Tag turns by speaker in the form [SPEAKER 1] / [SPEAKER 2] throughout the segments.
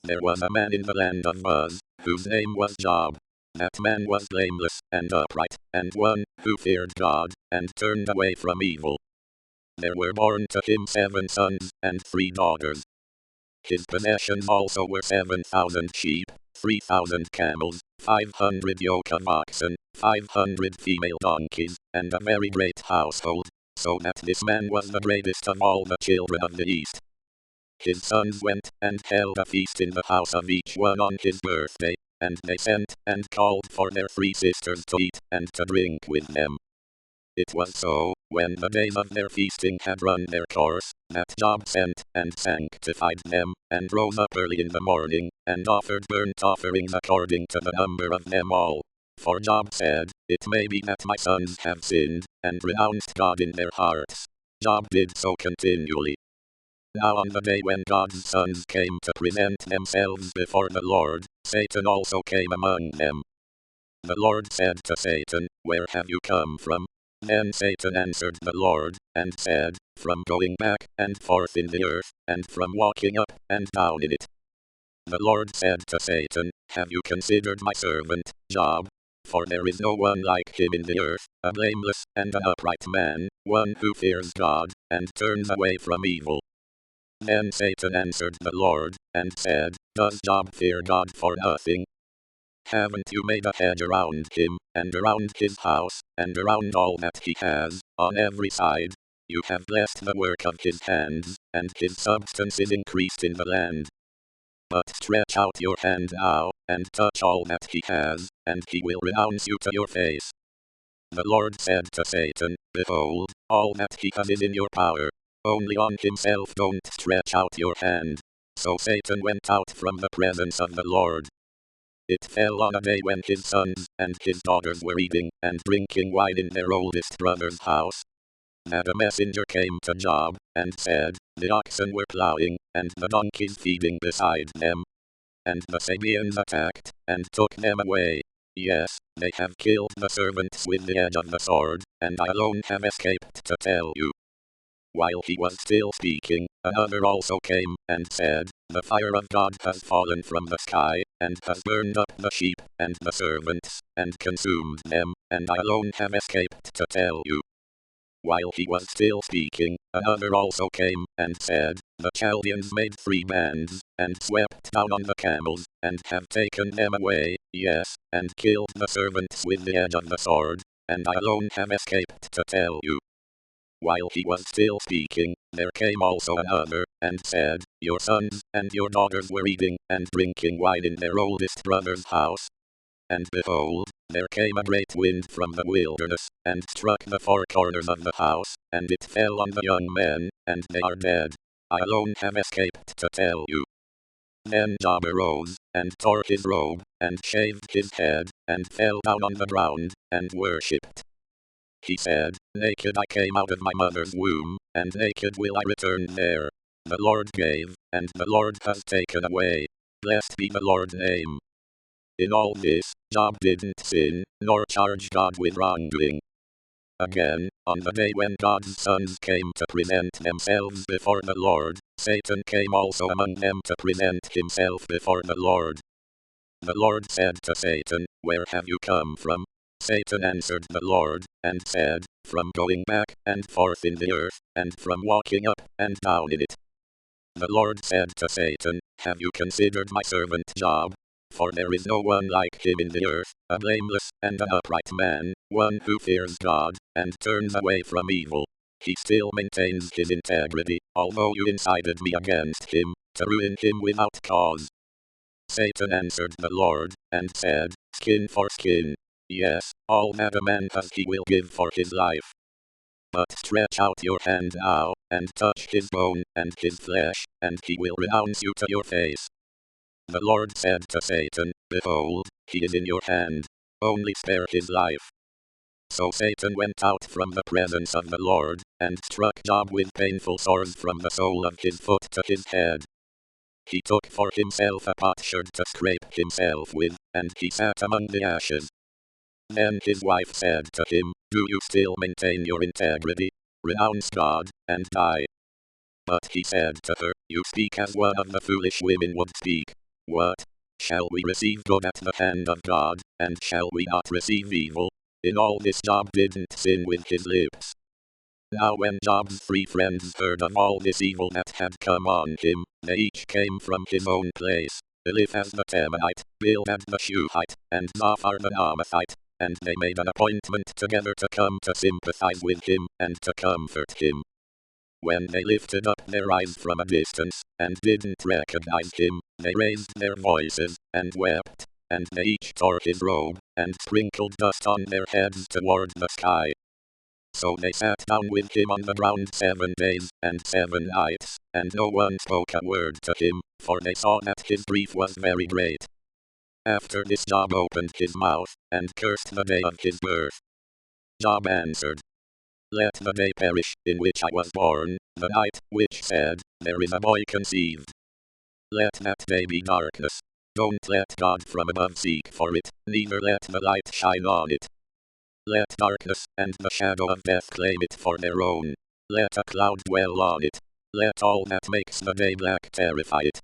[SPEAKER 1] There was a man in the land of Uz, whose name was Job. That man was blameless and upright, and one who feared God, and turned away from evil. There were born to him 7 sons and 3 daughters. His possessions also were 7,000 sheep, 3,000 camels, 500 yoke of oxen, 500 female donkeys, and a very great household, so that this man was the greatest of all the children of the East. His sons went and held a feast in the house of each one on his birthday, and they sent and called for their 3 sisters to eat and to drink with them. It was so, when the days of their feasting had run their course, that Job sent and sanctified them, and rose up early in the morning, and offered burnt offerings according to the number of them all. For Job said, "It may be that my sons have sinned, and renounced God in their hearts." Job did so continually. Now on the day when God's sons came to present themselves before the Lord, Satan also came among them. The Lord said to Satan, "Where have you come from?" Then Satan answered the Lord, and said, "From going back and forth in the earth, and from walking up and down in it." The Lord said to Satan, "Have you considered my servant, Job? For there is no one like him in the earth, a blameless and an upright man, one who fears God, and turns away from evil." Then Satan answered the Lord, and said, "Does Job fear God for nothing? Haven't you made a hedge around him, and around his house, and around all that he has, on every side? You have blessed the work of his hands, and his substance is increased in the land. But stretch out your hand now, and touch all that he has, and he will renounce you to your face." The Lord said to Satan, "Behold, all that he has is in your power. Only on himself don't stretch out your hand." So Satan went out from the presence of the Lord. It fell on a day when his sons and his daughters were eating and drinking wine in their oldest brother's house, that a messenger came to Job, and said, "The oxen were plowing, and the donkeys feeding beside them. And the Sabeans attacked, and took them away. Yes, they have killed the servants with the edge of the sword, and I alone have escaped to tell you." While he was still speaking, another also came, and said, "The fire of God has fallen from the sky, and has burned up the sheep and the servants, and consumed them, and I alone have escaped to tell you." While he was still speaking, another also came, and said, "The Chaldeans made 3 bands, and swept down on the camels, and have taken them away, yes, and killed the servants with the edge of the sword, and I alone have escaped to tell you." While he was still speaking, there came also another, and said, "Your sons and your daughters were eating and drinking wine in their oldest brother's house. And behold, there came a great wind from the wilderness, and struck the 4 corners of the house, and it fell on the young men, and they are dead. I alone have escaped to tell you." Then Job arose, and tore his robe, and shaved his head, and fell down on the ground, and worshipped. He said, "Naked I came out of my mother's womb, and naked will I return there. The Lord gave, and the Lord has taken away. Blessed be the Lord's name." In all this, Job didn't sin, nor charge God with wrongdoing. Again, on the day when God's sons came to present themselves before the Lord, Satan came also among them to present himself before the Lord. The Lord said to Satan, "Where have you come from?" Satan answered the Lord, and said, "From going back and forth in the earth, and from walking up and down in it." The Lord said to Satan, "Have you considered my servant Job? For there is no one like him in the earth, a blameless and an upright man, one who fears God, and turns away from evil. He still maintains his integrity, although you incited me against him, to ruin him without cause." Satan answered the Lord, and said, "Skin for skin. Yes, all that a man has he will give for his life. But stretch out your hand now, and touch his bone and his flesh, and he will renounce you to your face." The Lord said to Satan, "Behold, he is in your hand. Only spare his life." So Satan went out from the presence of the Lord, and struck Job with painful sores from the sole of his foot to his head. He took for himself a potsherd to scrape himself with, and he sat among the ashes. Then his wife said to him, "Do you still maintain your integrity? Renounce God, and die." But he said to her, "You speak as one of the foolish women would speak. What? Shall we receive good at the hand of God, and shall we not receive evil? In all this Job didn't sin with his lips. Now when Job's 3 friends heard of all this evil that had come on him, they each came from his own place, Eliphaz the Temanite, Bildad the Shuhite, and Zophar the Naamathite, and they made an appointment together to come to sympathize with him, and to comfort him. When they lifted up their eyes from a distance, and didn't recognize him, they raised their voices, and wept, and they each tore his robe, and sprinkled dust on their heads toward the sky. So they sat down with him on the ground 7 days and 7 nights, and no one spoke a word to him, for they saw that his grief was very great. After this Job opened his mouth, and cursed the day of his birth. Job answered, "Let the day perish in which I was born, the night which said, there is a boy conceived. Let that day be darkness. Don't let God from above seek for it, neither let the light shine on it. Let darkness and the shadow of death claim it for their own. Let a cloud dwell on it. Let all that makes the day black terrify it.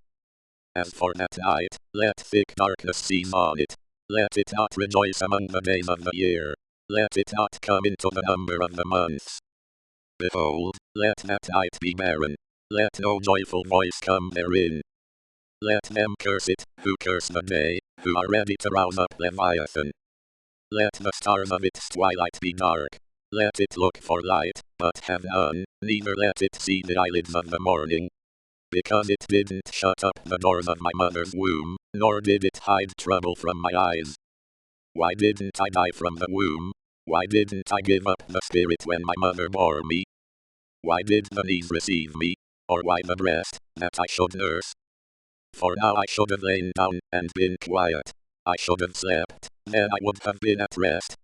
[SPEAKER 1] As for that night, let thick darkness seize on it. Let it not rejoice among the days of the year. Let it not come into the number of the months. Behold, let that night be barren. Let no joyful voice come therein. Let them curse it, who curse the day, who are ready to rouse up Leviathan. Let the stars of its twilight be dark. Let it look for light, but have none, neither let it see the eyelids of the morning. Because it didn't shut up the doors of my mother's womb, nor did it hide trouble from my eyes. Why didn't I die from the womb? Why didn't I give up the spirit when my mother bore me? Why did the knees receive me? Or why the breast, that I should nurse? For now I should have lain down, and been quiet. I should have slept, then I would have been at rest.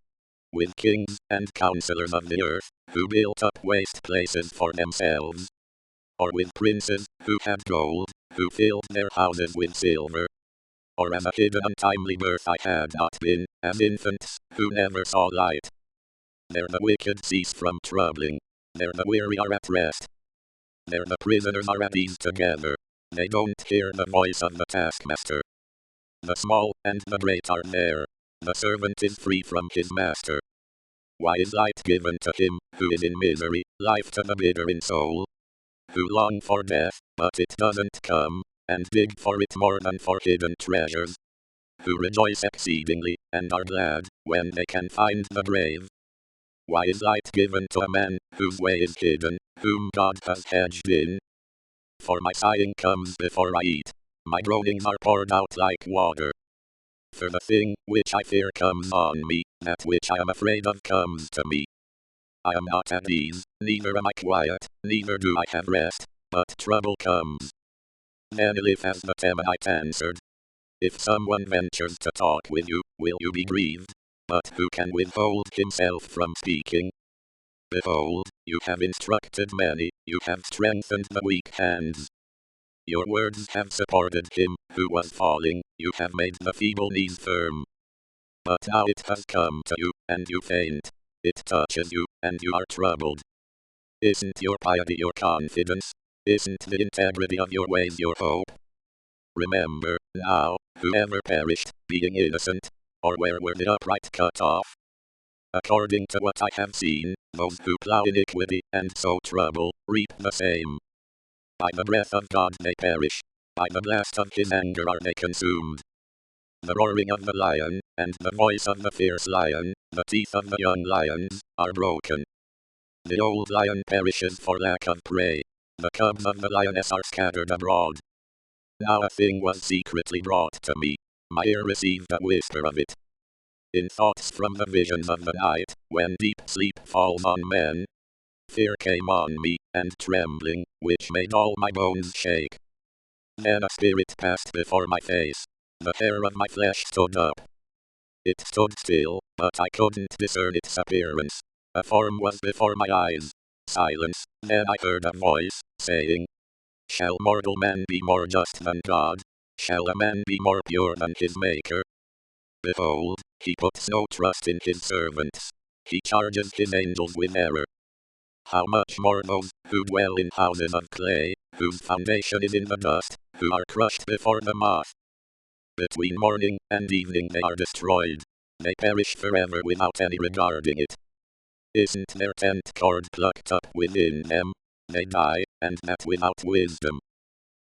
[SPEAKER 1] With kings and counselors of the earth, who built up waste places for themselves. Or with princes, who had gold, who filled their houses with silver. Or as a hidden untimely birth I had not been, as infants, who never saw light. There the wicked cease from troubling. There the weary are at rest. There the prisoners are at ease together. They don't hear the voice of the taskmaster. The small and the great are there. The servant is free from his master. Why is light given to him, who is in misery, life to the bitter in soul? Who long for death, but it doesn't come, and dig for it more than for hidden treasures? Who rejoice exceedingly, and are glad, when they can find the grave? Why is light given to a man, whose way is hidden, whom God has hedged in? For my sighing comes before I eat. My groanings are poured out like water. For the thing which I fear comes on me, that which I am afraid of comes to me. I am not at ease, neither am I quiet, neither do I have rest, but trouble comes. Then Eliphaz the Temanite answered, If someone ventures to talk with you, will you be grieved? But who can withhold himself from speaking? Behold, you have instructed many, you have strengthened the weak hands. Your words have supported him, who was falling, you have made the feeble knees firm. But now it has come to you, and you faint. It touches you, and you are troubled. Isn't your piety your confidence? Isn't the integrity of your ways your hope? Remember, now, whoever perished, being innocent, or where were the upright cut off? According to what I have seen, those who plow iniquity, and sow trouble, reap the same. By the breath of God they perish. By the blast of his anger are they consumed. The roaring of the lion, and the voice of the fierce lion, the teeth of the young lions, are broken. The old lion perishes for lack of prey. The cubs of the lioness are scattered abroad. Now a thing was secretly brought to me. My ear received a whisper of it. In thoughts from the visions of the night, when deep sleep falls on men, fear came on me, and trembling, which made all my bones shake. Then a spirit passed before my face. The hair of my flesh stood up. It stood still, but I couldn't discern its appearance. A form was before my eyes. Silence. Then I heard a voice, saying, Shall mortal man be more just than God? Shall a man be more pure than his Maker? Behold, he puts no trust in his servants. He charges his angels with error. How much more those who dwell in houses of clay, whose foundation is in the dust, who are crushed before the moth. Between morning and evening they are destroyed. They perish forever without any regarding it. Isn't their 10th cord plucked up within them? They die, and that without wisdom.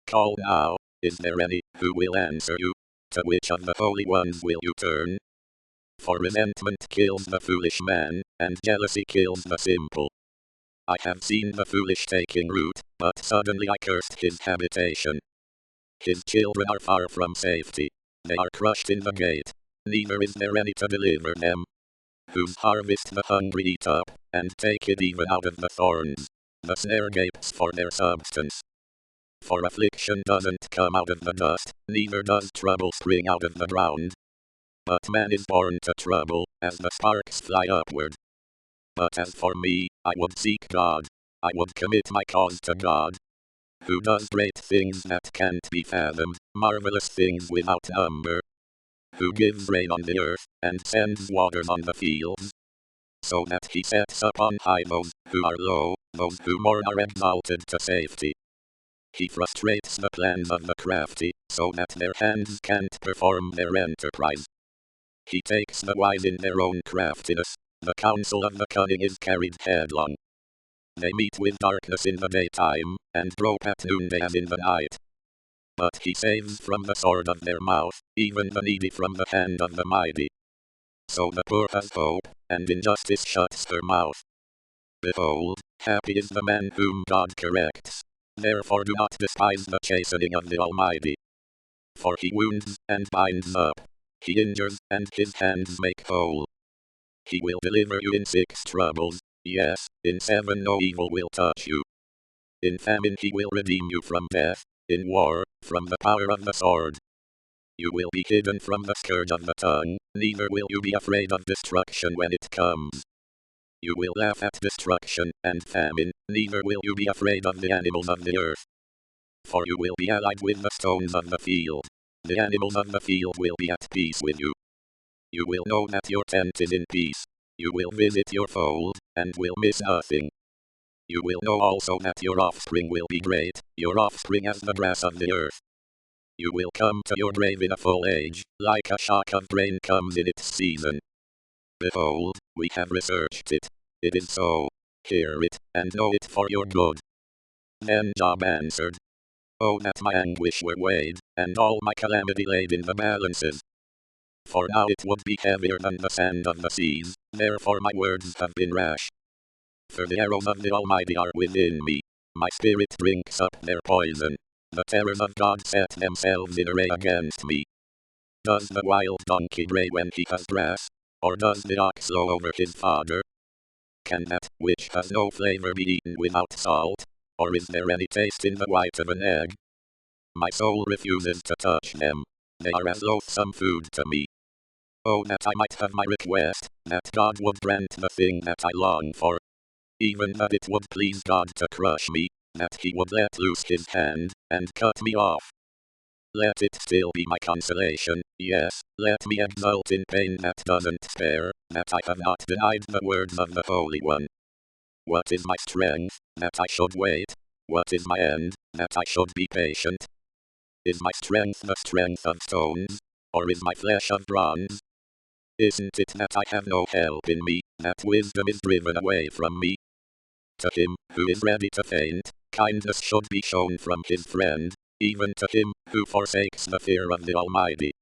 [SPEAKER 1] Call now, is there any who will answer you? To which of the holy ones will you turn? For resentment kills the foolish man, and jealousy kills the simple. I have seen the foolish taking root, but suddenly I cursed his habitation. His children are far from safety. They are crushed in the gate. Neither is there any to deliver them. Whose harvest the hungry eat up, and take it even out of the thorns. The snare gapes for their substance. For affliction doesn't come out of the dust, neither does trouble spring out of the ground. But man is born to trouble, as the sparks fly upward. But as for me, I would seek God. I would commit my cause to God. Who does great things that can't be fathomed, marvelous things without number. Who gives rain on the earth, and sends waters on the fields. So that he sets up on high those who are low, those who mourn are exalted to safety. He frustrates the plans of the crafty, so that their hands can't perform their enterprise. He takes the wise in their own craftiness, the counsel of the cunning is carried headlong. They meet with darkness in the daytime, and grope at noonday as in the night. But he saves from the sword of their mouth, even the needy from the hand of the mighty. So the poor has hope, and injustice shuts her mouth. Behold, happy is the man whom God corrects. Therefore do not despise the chastening of the Almighty. For he wounds and binds up. He injures, and his hands make whole. He will deliver you in 6 troubles, yes, in 7 no evil will touch you. In famine he will redeem you from death, in war, from the power of the sword. You will be hidden from the scourge of the tongue, neither will you be afraid of destruction when it comes. You will laugh at destruction and famine, neither will you be afraid of the animals of the earth. For you will be allied with the stones of the field. The animals of the field will be at peace with you. You will know that your tent is in peace. You will visit your fold, and will miss nothing. You will know also that your offspring will be great, your offspring as the grass of the earth. You will come to your grave in a full age, like a shock of grain comes in its season. Behold, we have researched it. It is so. Hear it, and know it for your good. Then Job answered, Oh, that my anguish were weighed, and all my calamity laid in the balances. For now it would be heavier than the sand of the seas, therefore my words have been rash. For the arrows of the Almighty are within me. My spirit drinks up their poison. The terrors of God set themselves in array against me. Does the wild donkey bray when he has grass? Or does the ox low over his fodder? Can that which has no flavor be eaten without salt? Or is there any taste in the white of an egg? My soul refuses to touch them. They are as loathsome food to me. Oh, that I might have my request, that God would grant the thing that I long for. Even that it would please God to crush me, that he would let loose his hand, and cut me off. Let it still be my consolation, yes, let me exult in pain that doesn't spare, that I have not denied the words of the Holy One. What is my strength, that I should wait? What is my end, that I should be patient? Is my strength the strength of stones? Or is my flesh of bronze? Isn't it that I have no help in me, that wisdom is driven away from me? To him who is ready to faint, kindness should be shown from his friend, even to him who forsakes the fear of the Almighty.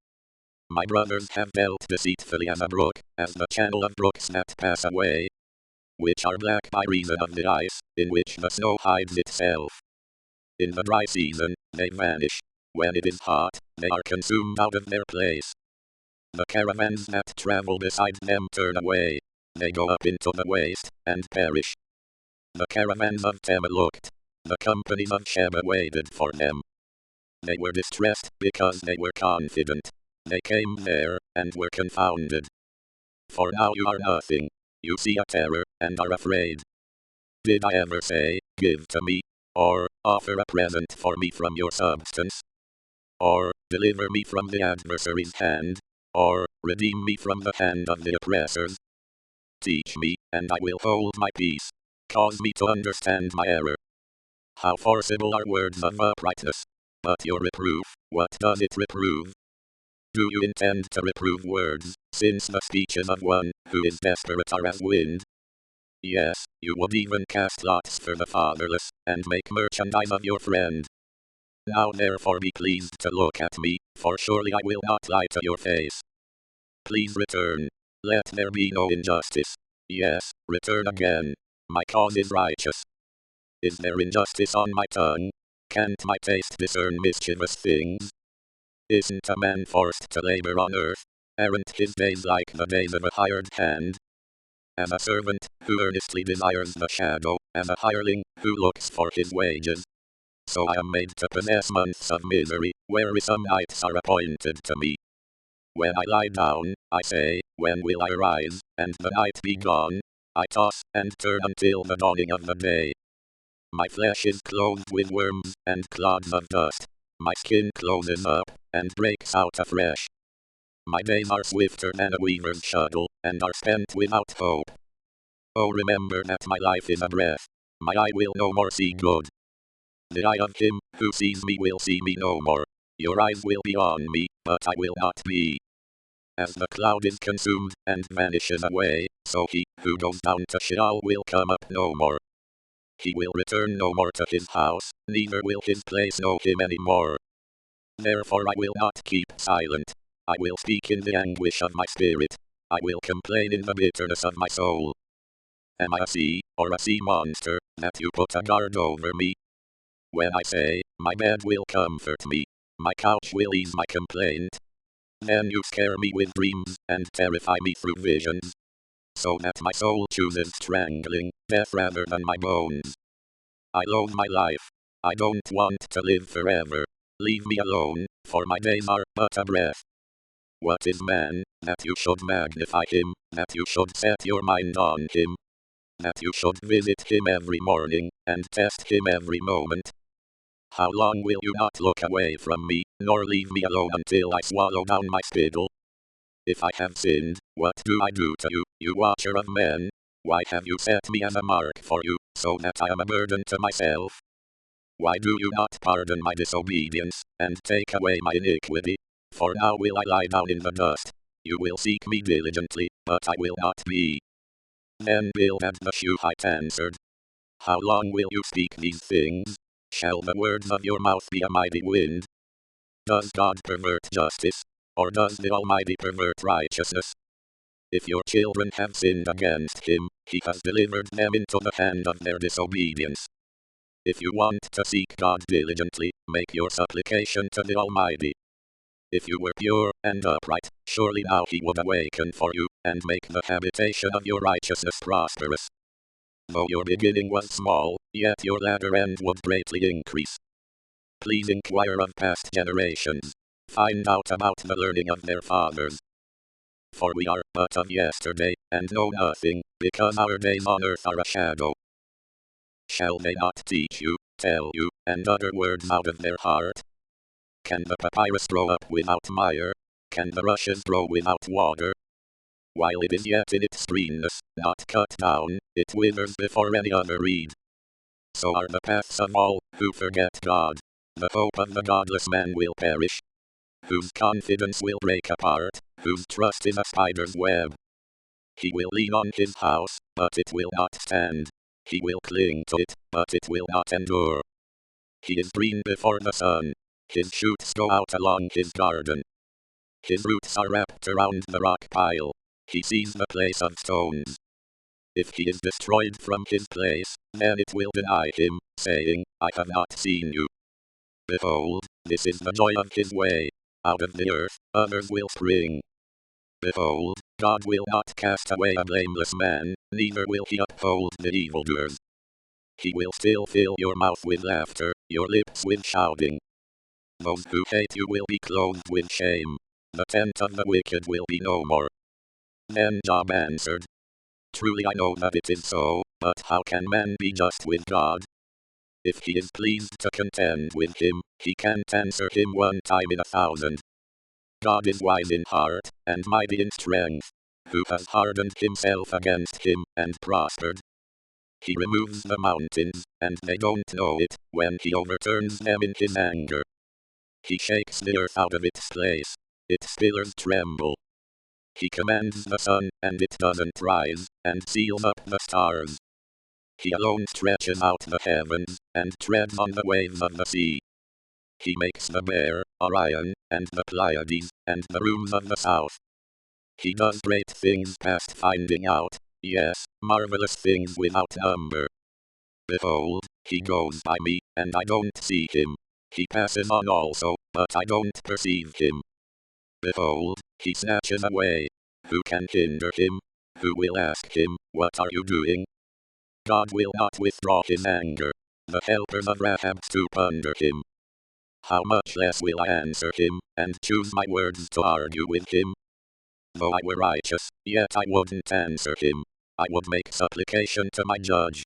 [SPEAKER 1] My brothers have dealt deceitfully as a brook, as the channel of brooks that pass away, which are black by reason of the ice, in which the snow hides itself. In the dry season, they vanish. When it is hot, they are consumed out of their place. The caravans that travel beside them turn away. They go up into the waste, and perish. The caravans of Tema looked. The companies of Sheba waited for them. They were distressed, because they were confident. They came there, and were confounded. For now you are nothing. You see a terror, and are afraid. Did I ever say, give to me? Or, offer a present for me from your substance? Or, deliver me from the adversary's hand? Or, redeem me from the hand of the oppressors? Teach me, and I will hold my peace. Cause me to understand my error. How forcible are words of uprightness! But your reproof, what does it reprove? Do you intend to reprove words, since the speeches of one who is desperate are as wind? Yes, you would even cast lots for the fatherless, and make merchandise of your friend. Now therefore be pleased to look at me, for surely I will not lie to your face. Please return. Let there be no injustice. Yes, return again. My cause is righteous. Is there injustice on my tongue? Can't my taste discern mischievous things? Isn't a man forced to labor on earth? Aren't his days like the days of a hired hand? As a servant, who earnestly desires the shadow, as a hireling, who looks for his wages. So I am made to possess months of misery, wearisome nights are appointed to me. When I lie down, I say, when will I rise, and the night be gone? I toss and turn until the dawning of the day. My flesh is clothed with worms and clods of dust. My skin closes up, and breaks out afresh. My days are swifter than a weaver's shuttle, and are spent without hope. Oh, remember that my life is a breath. My eye will no more see good. The eye of him who sees me will see me no more. Your eyes will be on me, but I will not be. As the cloud is consumed and vanishes away, so he who goes down to Sheol will come up no more. He will return no more to his house, neither will his place know him any more. Therefore I will not keep silent. I will speak in the anguish of my spirit. I will complain in the bitterness of my soul. Am I a sea, or a sea monster, that you put a guard over me? When I say, my bed will comfort me, my couch will ease my complaint, then you scare me with dreams, and terrify me through visions, so that my soul chooses strangling, death rather than my bones. I loathe my life. I don't want to live forever. Leave me alone, for my days are but a breath. What is man, that you should magnify him, that you should set your mind on him, that you should visit him every morning, and test him every moment? How long will you not look away from me, nor leave me alone until I swallow down my spittle? If I have sinned, what do I do to you, you watcher of men? Why have you set me as a mark for you, so that I am a burden to myself? Why do you not pardon my disobedience, and take away my iniquity? For now will I lie down in the dust. You will seek me diligently, but I will not be. Then Bildad the Shuhite answered, how long will you speak these things? Shall the words of your mouth be a mighty wind? Does God pervert justice? Or does the Almighty pervert righteousness? If your children have sinned against him, he has delivered them into the hand of their disobedience. If you want to seek God diligently, make your supplication to the Almighty. If you were pure and upright, surely now he would awaken for you, and make the habitation of your righteousness prosperous. Though your beginning was small, yet your latter end would greatly increase. Please inquire of past generations. Find out about the learning of their fathers. For we are but of yesterday, and know nothing, because our days on earth are a shadow. Shall they not teach you, tell you, and utter words out of their heart? Can the papyrus grow up without mire? Can the rushes grow without water? While it is yet in its greenness, not cut down, it withers before any other reed. So are the paths of all who forget God. The hope of the godless man will perish, whose confidence will break apart, whose trust is a spider's web. He will lean on his house, but it will not stand. He will cling to it, but it will not endure. He is green before the sun. His shoots go out along his garden. His roots are wrapped around the rock pile. He sees the place of stones. If he is destroyed from his place, then it will deny him, saying, I have not seen you. Behold, this is the joy of his way. Out of the earth, others will spring. Behold, God will not cast away a blameless man, neither will he uphold the evildoers. He will still fill your mouth with laughter, your lips with shouting. Those who hate you will be clothed with shame. The tent of the wicked will be no more. Then Job answered, truly I know that it is so, but how can man be just with God? If he is pleased to contend with him, he can't answer him 1 time in 1,000. God is wise in heart, and mighty in strength, who has hardened himself against him, and prospered. He removes the mountains, and they don't know it, when he overturns them in his anger. He shakes the earth out of its place. its pillars tremble. He commands the sun, and it doesn't rise, and seals up the stars. He alone stretches out the heavens, and treads on the waves of the sea. He makes the Bear, Orion, and the Pleiades, and the rooms of the south. He does great things past finding out, yes, marvelous things without number. Behold, he goes by me, and I don't see him. He passes on also, but I don't perceive him. Behold, he snatches away. Who can hinder him? Who will ask him, what are you doing? God will not withdraw his anger. The helpers of Rahab stoop under him. How much less will I answer him, and choose my words to argue with him? Though I were righteous, yet I wouldn't answer him. I would make supplication to my judge.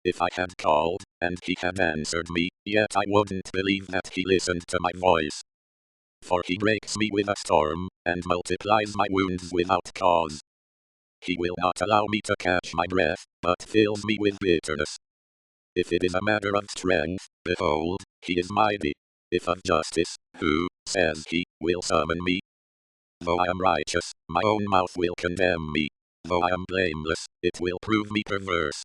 [SPEAKER 1] If I had called, and he had answered me, yet I wouldn't believe that he listened to my voice. For he breaks me with a storm, and multiplies my wounds without cause. He will not allow me to catch my breath, but fills me with bitterness. If it is a matter of strength, behold, he is mighty. If of justice, who, says he, will summon me? Though I am righteous, my own mouth will condemn me. Though I am blameless, it will prove me perverse.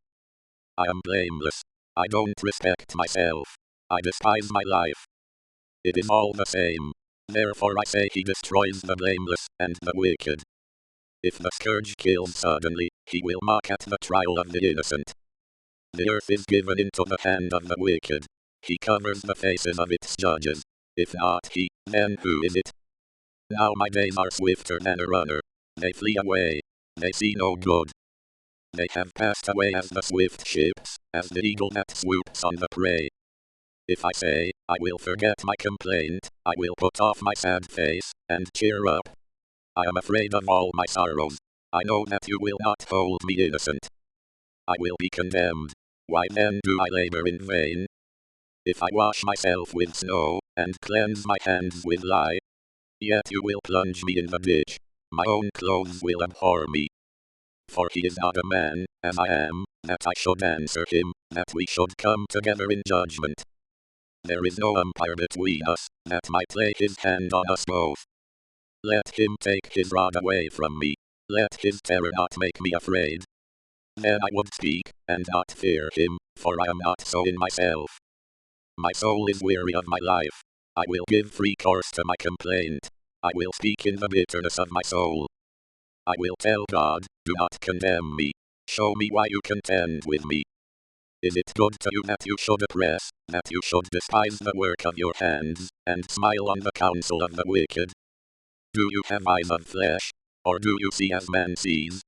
[SPEAKER 1] I am blameless. I don't respect myself. I despise my life. It is all the same. Therefore I say he destroys the blameless and the wicked. If the scourge kills suddenly, he will mock at the trial of the innocent. The earth is given into the hand of the wicked. He covers the faces of its judges. If not he, then who is it? Now my days are swifter than a runner. They flee away. They see no good. They have passed away as the swift ships, as the eagle that swoops on the prey. If I say, I will forget my complaint, I will put off my sad face, and cheer up. I am afraid of all my sorrows. I know that you will not hold me innocent. I will be condemned. Why then do I labor in vain? If I wash myself with snow, and cleanse my hands with lye, yet you will plunge me in the ditch. My own clothes will abhor me. For he is not a man, as I am, that I should answer him, that we should come together in judgment. There is no umpire between us, that might lay his hand on us both. Let him take his rod away from me. Let his terror not make me afraid. Then I would speak, and not fear him, for I am not so in myself. My soul is weary of my life. I will give free course to my complaint. I will speak in the bitterness of my soul. I will tell God, do not condemn me. Show me why you contend with me. Is it good to you that you should oppress, that you should despise the work of your hands, and smile on the counsel of the wicked? Do you have eyes of flesh, or do you see as man sees?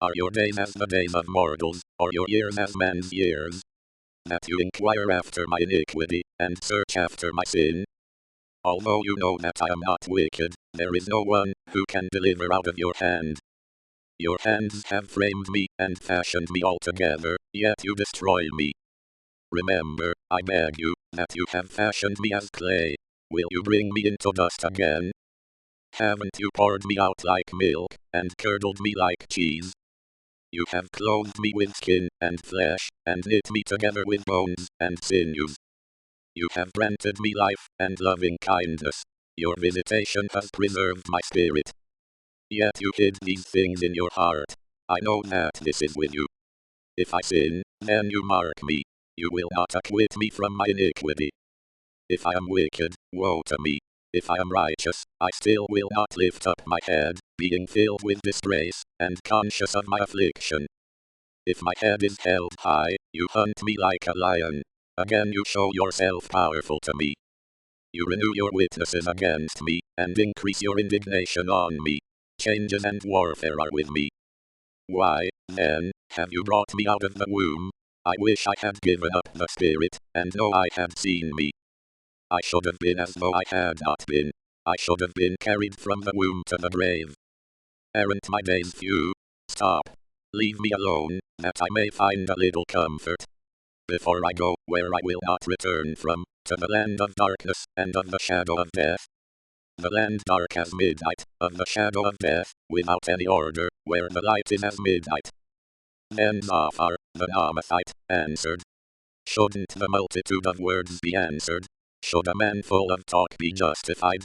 [SPEAKER 1] Are your days as the days of mortals, or your years as man's years? That you inquire after my iniquity, and search after my sin? Although you know that I am not wicked, there is no one who can deliver out of your hand. Your hands have framed me and fashioned me altogether, yet you destroy me. Remember, I beg you, that you have fashioned me as clay. Will you bring me into dust again? Haven't you poured me out like milk, and curdled me like cheese? You have clothed me with skin and flesh, and knit me together with bones and sinews. You have granted me life and loving kindness. Your visitation has preserved my spirit. Yet you hid these things in your heart. I know that this is with you. If I sin, then you mark me. You will not acquit me from my iniquity. If I am wicked, woe to me. If I am righteous, I still will not lift up my head, being filled with disgrace, and conscious of my affliction. If my head is held high, you hunt me like a lion. Again you show yourself powerful to me. You renew your witnesses against me, and increase your indignation on me. Changes and warfare are with me. Why, then, have you brought me out of the womb? I wish I had given up the spirit, and no eye had seen me. I should have been as though I had not been. I should have been carried from the womb to the grave. Aren't my days few? Stop. Leave me alone, that I may find a little comfort. Before I go where I will not return from, to the land of darkness and of the shadow of death. The land dark as midnight, of the shadow of death, without any order, where the light is as midnight. Then Zophar, the Naamathite, answered. Shouldn't the multitude of words be answered? Should a man full of talk be justified?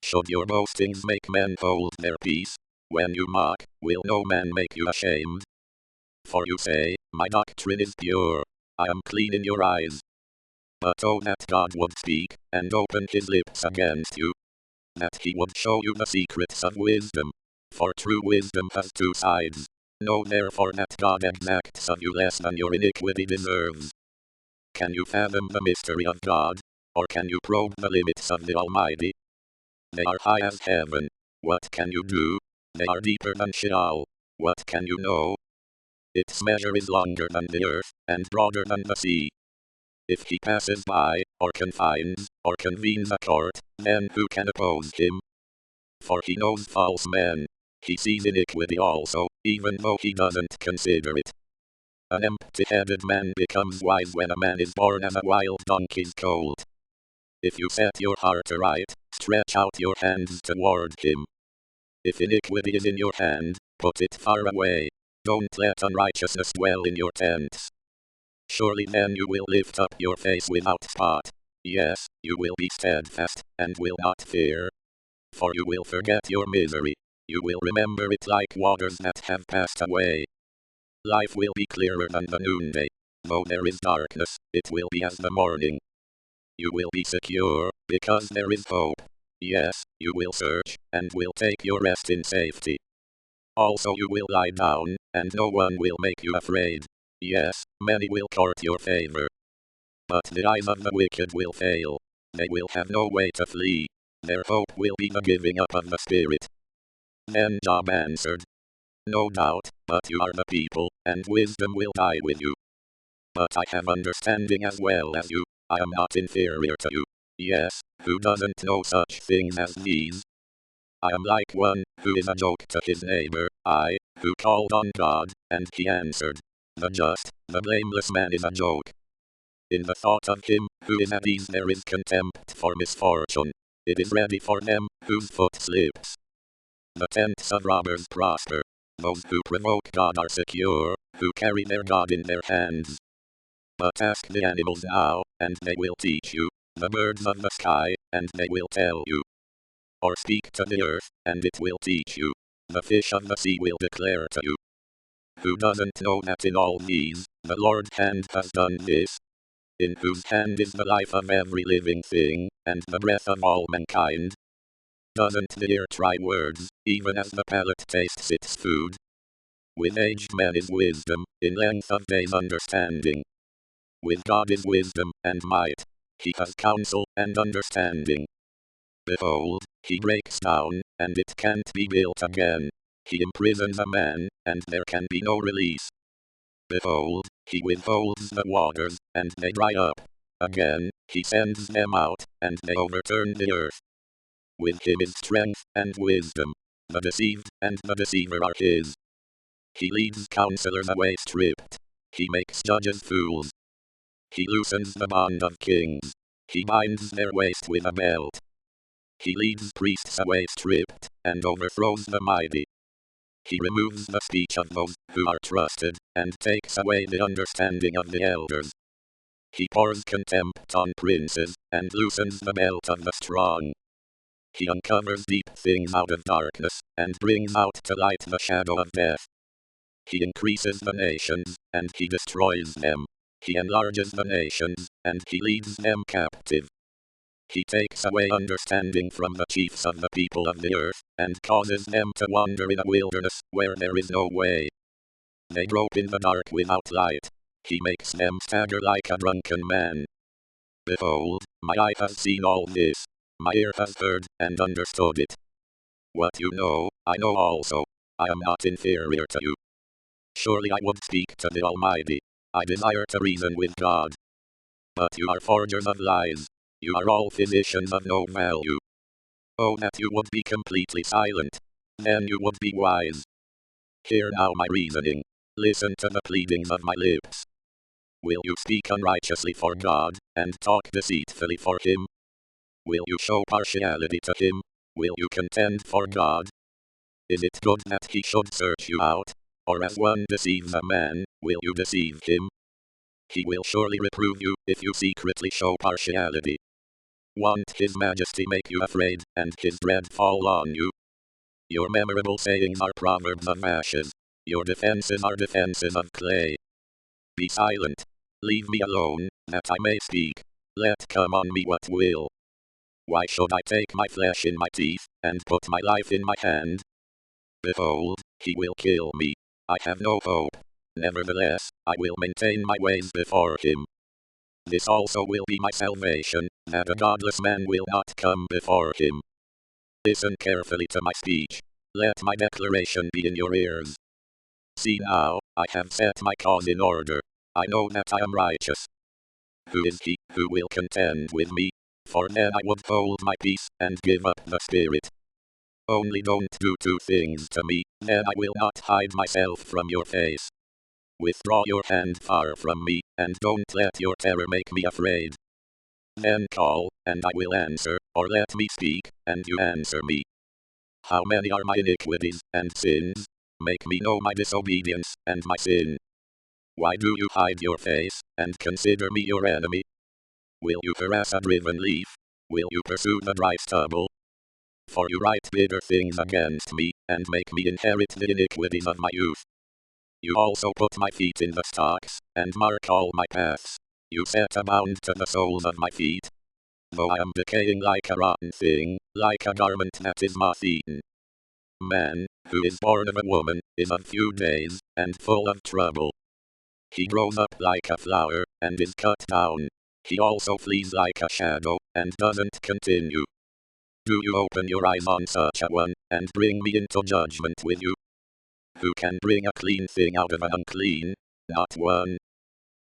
[SPEAKER 1] Should your boastings make men hold their peace? When you mock, will no man make you ashamed? For you say, my doctrine is pure, I am clean in your eyes. But oh that God would speak, and open his lips against you, that he would show you the secrets of wisdom. For true wisdom has two sides. Know therefore that God exacts of you less than your iniquity deserves. Can you fathom the mystery of God? Or can you probe the limits of the Almighty? They are high as heaven. What can you do? They are deeper than Sheol. What can you know? Its measure is longer than the earth, and broader than the sea. If he passes by, or confines, or convenes a court, then who can oppose him? For he knows false men. He sees iniquity also, even though he doesn't consider it. An empty-headed man becomes wise when a man is born as a wild donkey's colt. If you set your heart aright, stretch out your hands toward him. If iniquity is in your hand, put it far away. Don't let unrighteousness dwell in your tents. Surely then you will lift up your face without spot. Yes, you will be steadfast, and will not fear. For you will forget your misery. You will remember it like waters that have passed away. Life will be clearer than the noonday. Though there is darkness, it will be as the morning. You will be secure, because there is hope. Yes, you will search, and will take your rest in safety. Also you will lie down, and no one will make you afraid. Yes, many will court your favor. But the eyes of the wicked will fail. They will have no way to flee. Their hope will be the giving up of the Spirit. Then Job answered, no doubt, but you are the people, and wisdom will die with you. But I have understanding as well as you. I am not inferior to you. Yes, who doesn't know such things as these? I am like one who is a joke to his neighbor, I, who called on God, and he answered. The just, the blameless man is a joke. In the thought of him who is at ease there is contempt for misfortune. It is ready for them whose foot slips. The tents of robbers prosper. Those who provoke God are secure, who carry their God in their hands. But ask the animals now, and they will teach you, the birds of the sky, and they will tell you. Or speak to the earth, and it will teach you. The fish of the sea will declare to you. Who doesn't know that in all these, the Lord's hand has done this? In whose hand is the life of every living thing, and the breath of all mankind? Doesn't the ear try words, even as the palate tastes its food? With aged men is wisdom, in length of days understanding. With God is wisdom and might. He has counsel and understanding. Behold, he breaks down, and it can't be built again. He imprisons a man, and there can be no release. Behold, he withholds the waters, and they dry up. Again, he sends them out, and they overturn the earth. With him is strength and wisdom. The deceived and the deceiver are his. He leads counselors away stripped. He makes judges fools. He loosens the bond of kings. He binds their waist with a belt. He leads priests away stripped, and overthrows the mighty. He removes the speech of those who are trusted, and takes away the understanding of the elders. He pours contempt on princes, and loosens the belt of the strong. He uncovers deep things out of darkness, and brings out to light the shadow of death. He increases the nations, and he destroys them. He enlarges the nations, and he leads them captive. He takes away understanding from the chiefs of the people of the earth, and causes them to wander in a wilderness where there is no way. They grope in the dark without light. He makes them stagger like a drunken man. Behold, my eye has seen all this. My ear has heard and understood it. What you know, I know also. I am not inferior to you. Surely I would speak to the Almighty. I desire to reason with God. But you are forgers of lies. You are all physicians of no value. Oh, that you would be completely silent. Then you would be wise. Hear now my reasoning. Listen to the pleadings of my lips. Will you speak unrighteously for God, and talk deceitfully for him? Will you show partiality to him? Will you contend for God? Is it good that he should search you out? Or as one deceives a man, will you deceive him? He will surely reprove you if you secretly show partiality. Won't his majesty make you afraid, and his dread fall on you? Your memorable sayings are proverbs of ashes. Your defenses are defenses of clay. Be silent. Leave me alone, that I may speak. Let come on me what will. Why should I take my flesh in my teeth, and put my life in my hand? Behold, he will kill me. I have no hope. Nevertheless, I will maintain my ways before him. This also will be my salvation, that a godless man will not come before him. Listen carefully to my speech. Let my declaration be in your ears. See now, I have set my cause in order. I know that I am righteous. Who is he who will contend with me? For then I would hold my peace and give up the spirit. Only don't do two things to me, then I will not hide myself from your face. Withdraw your hand far from me, and don't let your terror make me afraid. Then call, and I will answer, or let me speak, and you answer me. How many are my iniquities and sins? Make me know my disobedience and my sin. Why do you hide your face, and consider me your enemy? Will you harass a driven leaf? Will you pursue the dry stubble? For you write bitter things against me, and make me inherit the iniquities of my youth. You also put my feet in the stocks, and mark all my paths. You set a bound to the soles of my feet. Though I am decaying like a rotten thing, like a garment that is moth-eaten. Man, who is born of a woman, is of few days, and full of trouble. He grows up like a flower, and is cut down. He also flees like a shadow, and doesn't continue. Do you open your eyes on such a one, and bring me into judgment with you? Who can bring a clean thing out of an unclean? Not one.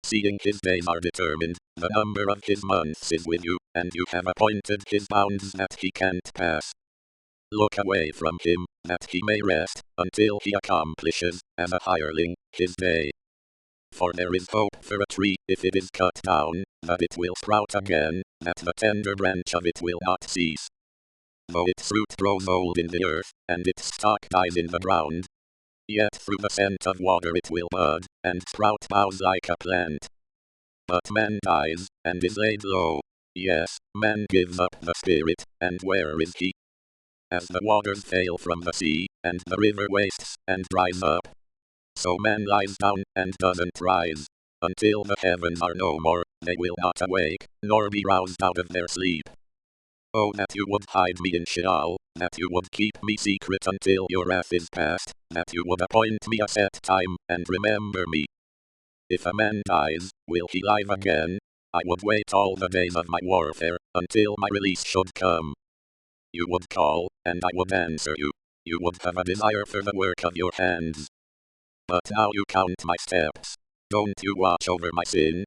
[SPEAKER 1] Seeing his days are determined, the number of his months is with you, and you have appointed his bounds that he can't pass. Look away from him, that he may rest, until he accomplishes, as a hireling, his day. For there is hope for a tree if it is cut down, that it will sprout again, that the tender branch of it will not cease. Though its root grows old in the earth, and its stalk dies in the ground, yet through the scent of water it will bud, and sprout boughs like a plant. But man dies, and is laid low. Yes, man gives up the spirit, and where is he? As the waters fail from the sea, and the river wastes, and dries up, so man lies down, and doesn't rise. Until the heavens are no more, they will not awake, nor be roused out of their sleep. Oh, that you would hide me in Sheol, that you would keep me secret until your wrath is past, that you would appoint me a set time, and remember me. If a man dies, will he live again? I would wait all the days of my warfare, until my release should come. You would call, and I would answer you. You would have a desire for the work of your hands. But now you count my steps. Don't you watch over my sin?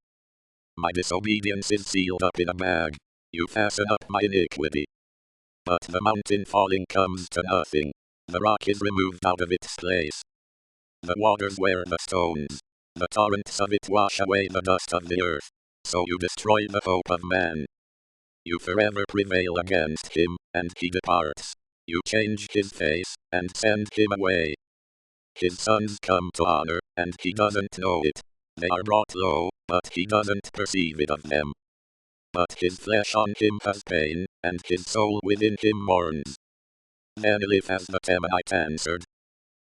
[SPEAKER 1] My disobedience is sealed up in a bag. You fasten up my iniquity. But the mountain falling comes to nothing. The rock is removed out of its place. The waters wear the stones. The torrents of it wash away the dust of the earth. So you destroy the hope of man. You forever prevail against him, and he departs. You change his face, and send him away. His sons come to honor, and he doesn't know it. They are brought low, but he doesn't perceive it of them. But his flesh on him has pain, and his soul within him mourns. Then Eliphaz the Temanite answered,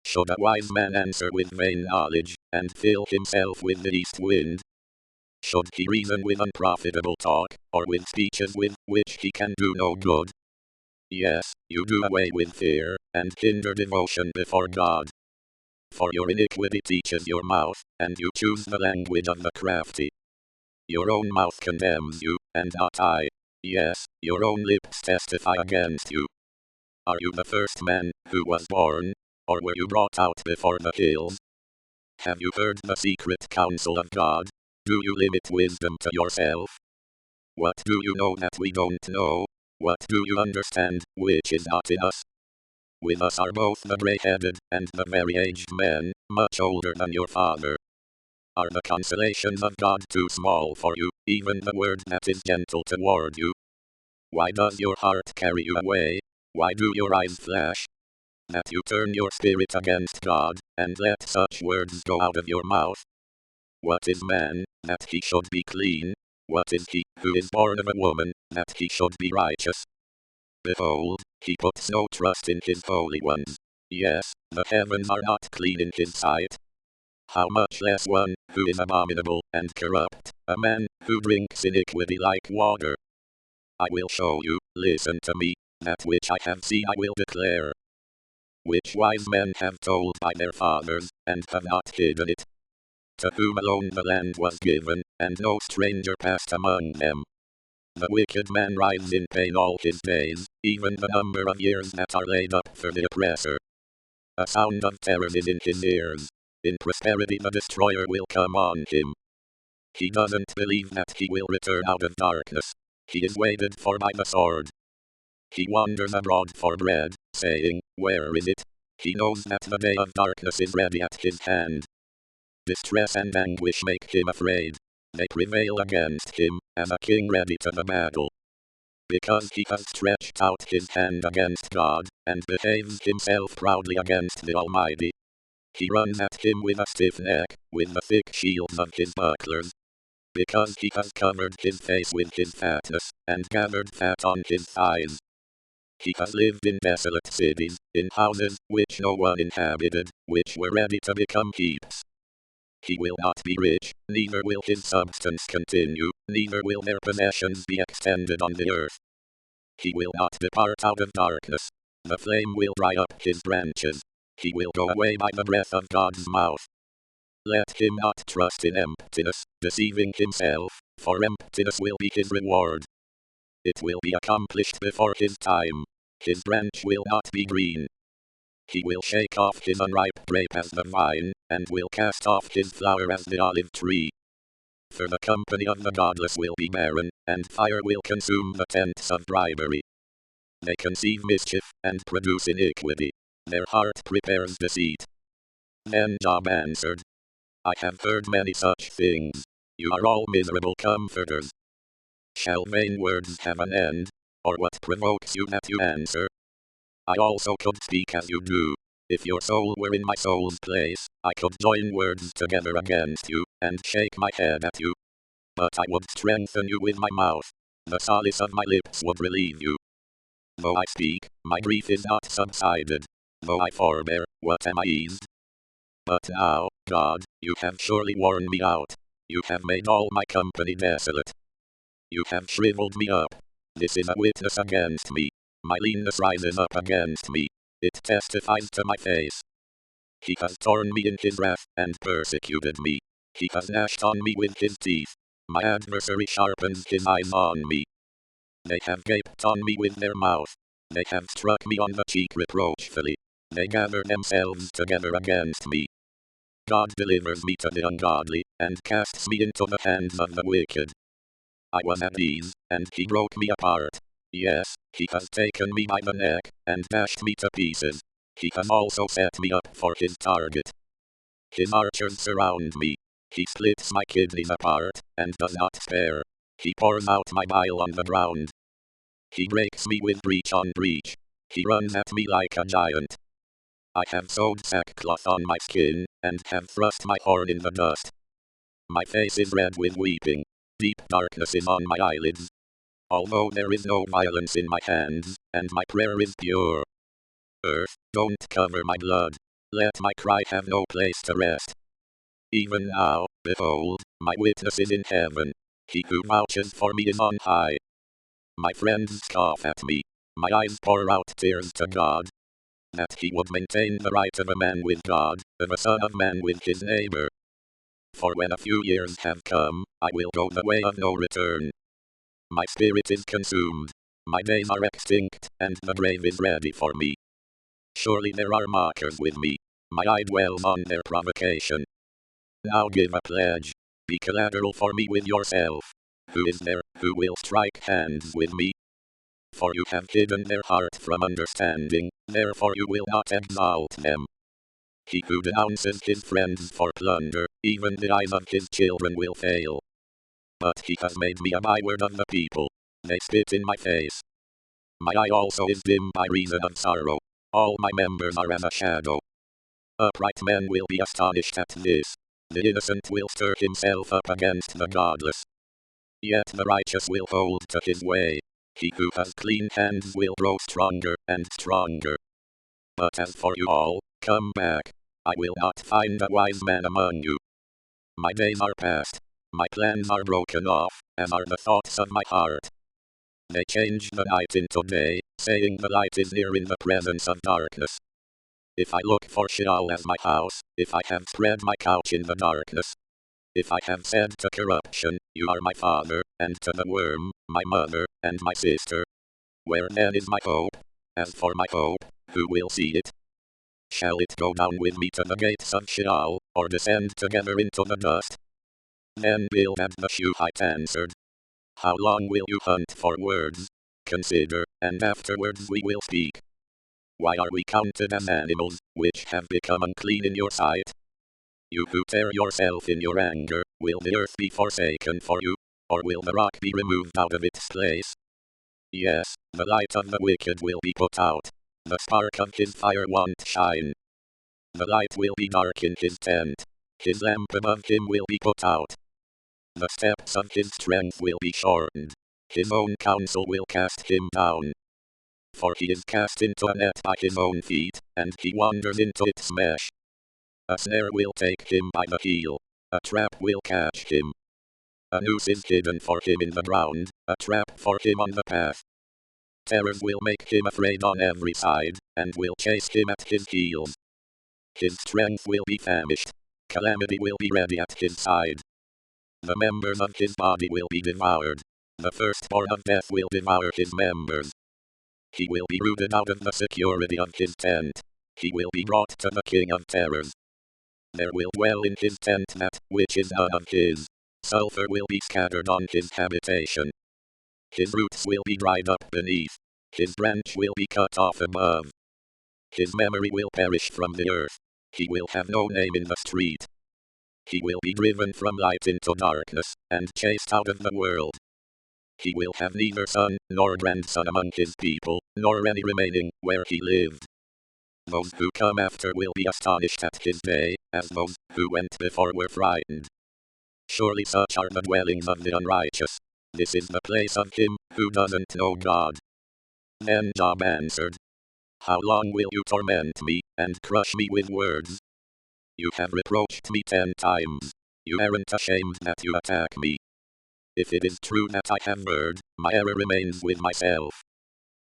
[SPEAKER 1] should a wise man answer with vain knowledge, and fill himself with the east wind? Should he reason with unprofitable talk, or with speeches with which he can do no good? Yes, you do away with fear, and hinder devotion before God. For your iniquity teaches your mouth, and you choose the language of the crafty. Your own mouth condemns you, and not I. Yes, your own lips testify against you. Are you the first man who was born? Or were you brought out before the hills? Have you heard the secret counsel of God? Do you limit wisdom to yourself? What do you know that we don't know? What do you understand, which is not in us? With us are both the gray-headed and the very aged men, much older than your father. Are the consolations of God too small for you, even the word that is gentle toward you? Why does your heart carry you away? Why do your eyes flash? That you turn your spirit against God, and let such words go out of your mouth? What is man, that he should be clean? What is he who is born of a woman, that he should be righteous? Behold, he puts no trust in his holy ones. Yes, the heavens are not clean in his sight. How much less one, who is abominable and corrupt, a man, who drinks iniquity like water. I will show you, listen to me, that which I have seen I will declare. Which wise men have told by their fathers, and have not hidden it. To whom alone the land was given, and no stranger passed among them. The wicked man rides in pain all his days, even the number of years that are laid up for the oppressor. A sound of terror is in his ears. In prosperity the destroyer will come on him. He doesn't believe that he will return out of darkness. He is waited for by the sword. He wanders abroad for bread, saying, where is it? He knows that the day of darkness is ready at his hand. Distress and anguish make him afraid. They prevail against him, as a king ready to the battle. Because he has stretched out his hand against God, and behaves himself proudly against the Almighty. He runs at him with a stiff neck, with the thick shields of his bucklers. Because he has covered his face with his fatness, and gathered fat on his thighs. He has lived in desolate cities, in houses which no one inhabited, which were ready to become heaps. He will not be rich, neither will his substance continue, neither will their possessions be extended on the earth. He will not depart out of darkness. The flame will dry up his branches. He will go away by the breath of God's mouth. Let him not trust in emptiness, deceiving himself, for emptiness will be his reward. It will be accomplished before his time. His branch will not be green. He will shake off his unripe grape as the vine, and will cast off his flower as the olive tree. For the company of the godless will be barren, and fire will consume the tents of bribery. They conceive mischief, and produce iniquity. Their heart prepares deceit. Then Job answered, I have heard many such things. You are all miserable comforters. Shall vain words have an end? Or what provokes you that you answer? I also could speak as you do. If your soul were in my soul's place, I could join words together against you, and shake my head at you. But I would strengthen you with my mouth. The solace of my lips would relieve you. Though I speak, my grief is not subsided. Though I forbear, what am I eased? But now, God, you have surely worn me out. You have made all my company desolate. You have shriveled me up. This is a witness against me. My leanness rises up against me. It testifies to my face. He has torn me in his wrath, and persecuted me. He has gnashed on me with his teeth. My adversary sharpens his eyes on me. They have gaped on me with their mouth. They have struck me on the cheek reproachfully. They gather themselves together against me. God delivers me to the ungodly, and casts me into the hands of the wicked. I was at ease, and he broke me apart. Yes, he has taken me by the neck, and dashed me to pieces. He has also set me up for his target. His archers surround me. He splits my kidneys apart, and does not spare. He pours out my bile on the ground. He breaks me with breach on breach. He runs at me like a giant. I have sewed sackcloth on my skin, and have thrust my horn in the dust. My face is red with weeping. Deep darkness is on my eyelids. Although there is no violence in my hands, and my prayer is pure. Earth, don't cover my blood. Let my cry have no place to rest. Even now, behold, my witness is in heaven. He who vouches for me is on high. My friends scoff at me. My eyes pour out tears to God. That he would maintain the right of a man with God, of a son of man with his neighbor. For when a few years have come, I will go the way of no return. My spirit is consumed. My days are extinct, and the grave is ready for me. Surely there are mockers with me. My eye dwells on their provocation. Now give a pledge. Be collateral for me with yourself. Who is there who will strike hands with me? For you have hidden their heart from understanding, therefore you will not exalt them. He who denounces his friends for plunder, even the eyes of his children will fail. But he has made me a byword of the people. They spit in my face. My eye also is dim by reason of sorrow. All my members are as a shadow. Upright men will be astonished at this. The innocent will stir himself up against the godless. Yet the righteous will hold to his way. He who has clean hands will grow stronger and stronger. But as for you all, come back. I will not find a wise man among you. My days are past. My plans are broken off, as are the thoughts of my heart. They change the night into day, saying the light is near in the presence of darkness. If I look for Sheol as my house, if I have spread my couch in the darkness, if I have said to corruption, you are my father, and to the worm, my mother, and my sister, where then is my hope? As for my hope, who will see it? Shall it go down with me to the gates of Sheol, or descend together into the dust? Then Bildad the Shuhite answered, how long will you hunt for words? Consider, and afterwards we will speak. Why are we counted as animals, which have become unclean in your sight? You who tear yourself in your anger, will the earth be forsaken for you? Or will the rock be removed out of its place? Yes, the light of the wicked will be put out. The spark of his fire won't shine. The light will be dark in his tent. His lamp above him will be put out. The steps of his strength will be shortened. His own counsel will cast him down. For he is cast into a net by his own feet, and he wanders into its mesh. A snare will take him by the heel. A trap will catch him. A noose is hidden for him in the ground, a trap for him on the path. Terrors will make him afraid on every side, and will chase him at his heels. His strength will be famished. Calamity will be ready at his side. The members of his body will be devoured. The firstborn of death will devour his members. He will be rooted out of the security of his tent. He will be brought to the king of terrors. There will dwell in his tent that which is none of his. Sulfur will be scattered on his habitation. His roots will be dried up beneath. His branch will be cut off above. His memory will perish from the earth. He will have no name in the street. He will be driven from light into darkness, and chased out of the world. He will have neither son, nor grandson among his people, nor any remaining, where he lived. Those who come after will be astonished at his day, as those who went before were frightened. Surely such are the dwellings of the unrighteous. This is the place of him who doesn't know God. Then Job answered, how long will you torment me, and crush me with words? You have reproached me 10 times. You aren't ashamed that you attack me. If it is true that I have erred, my error remains with myself.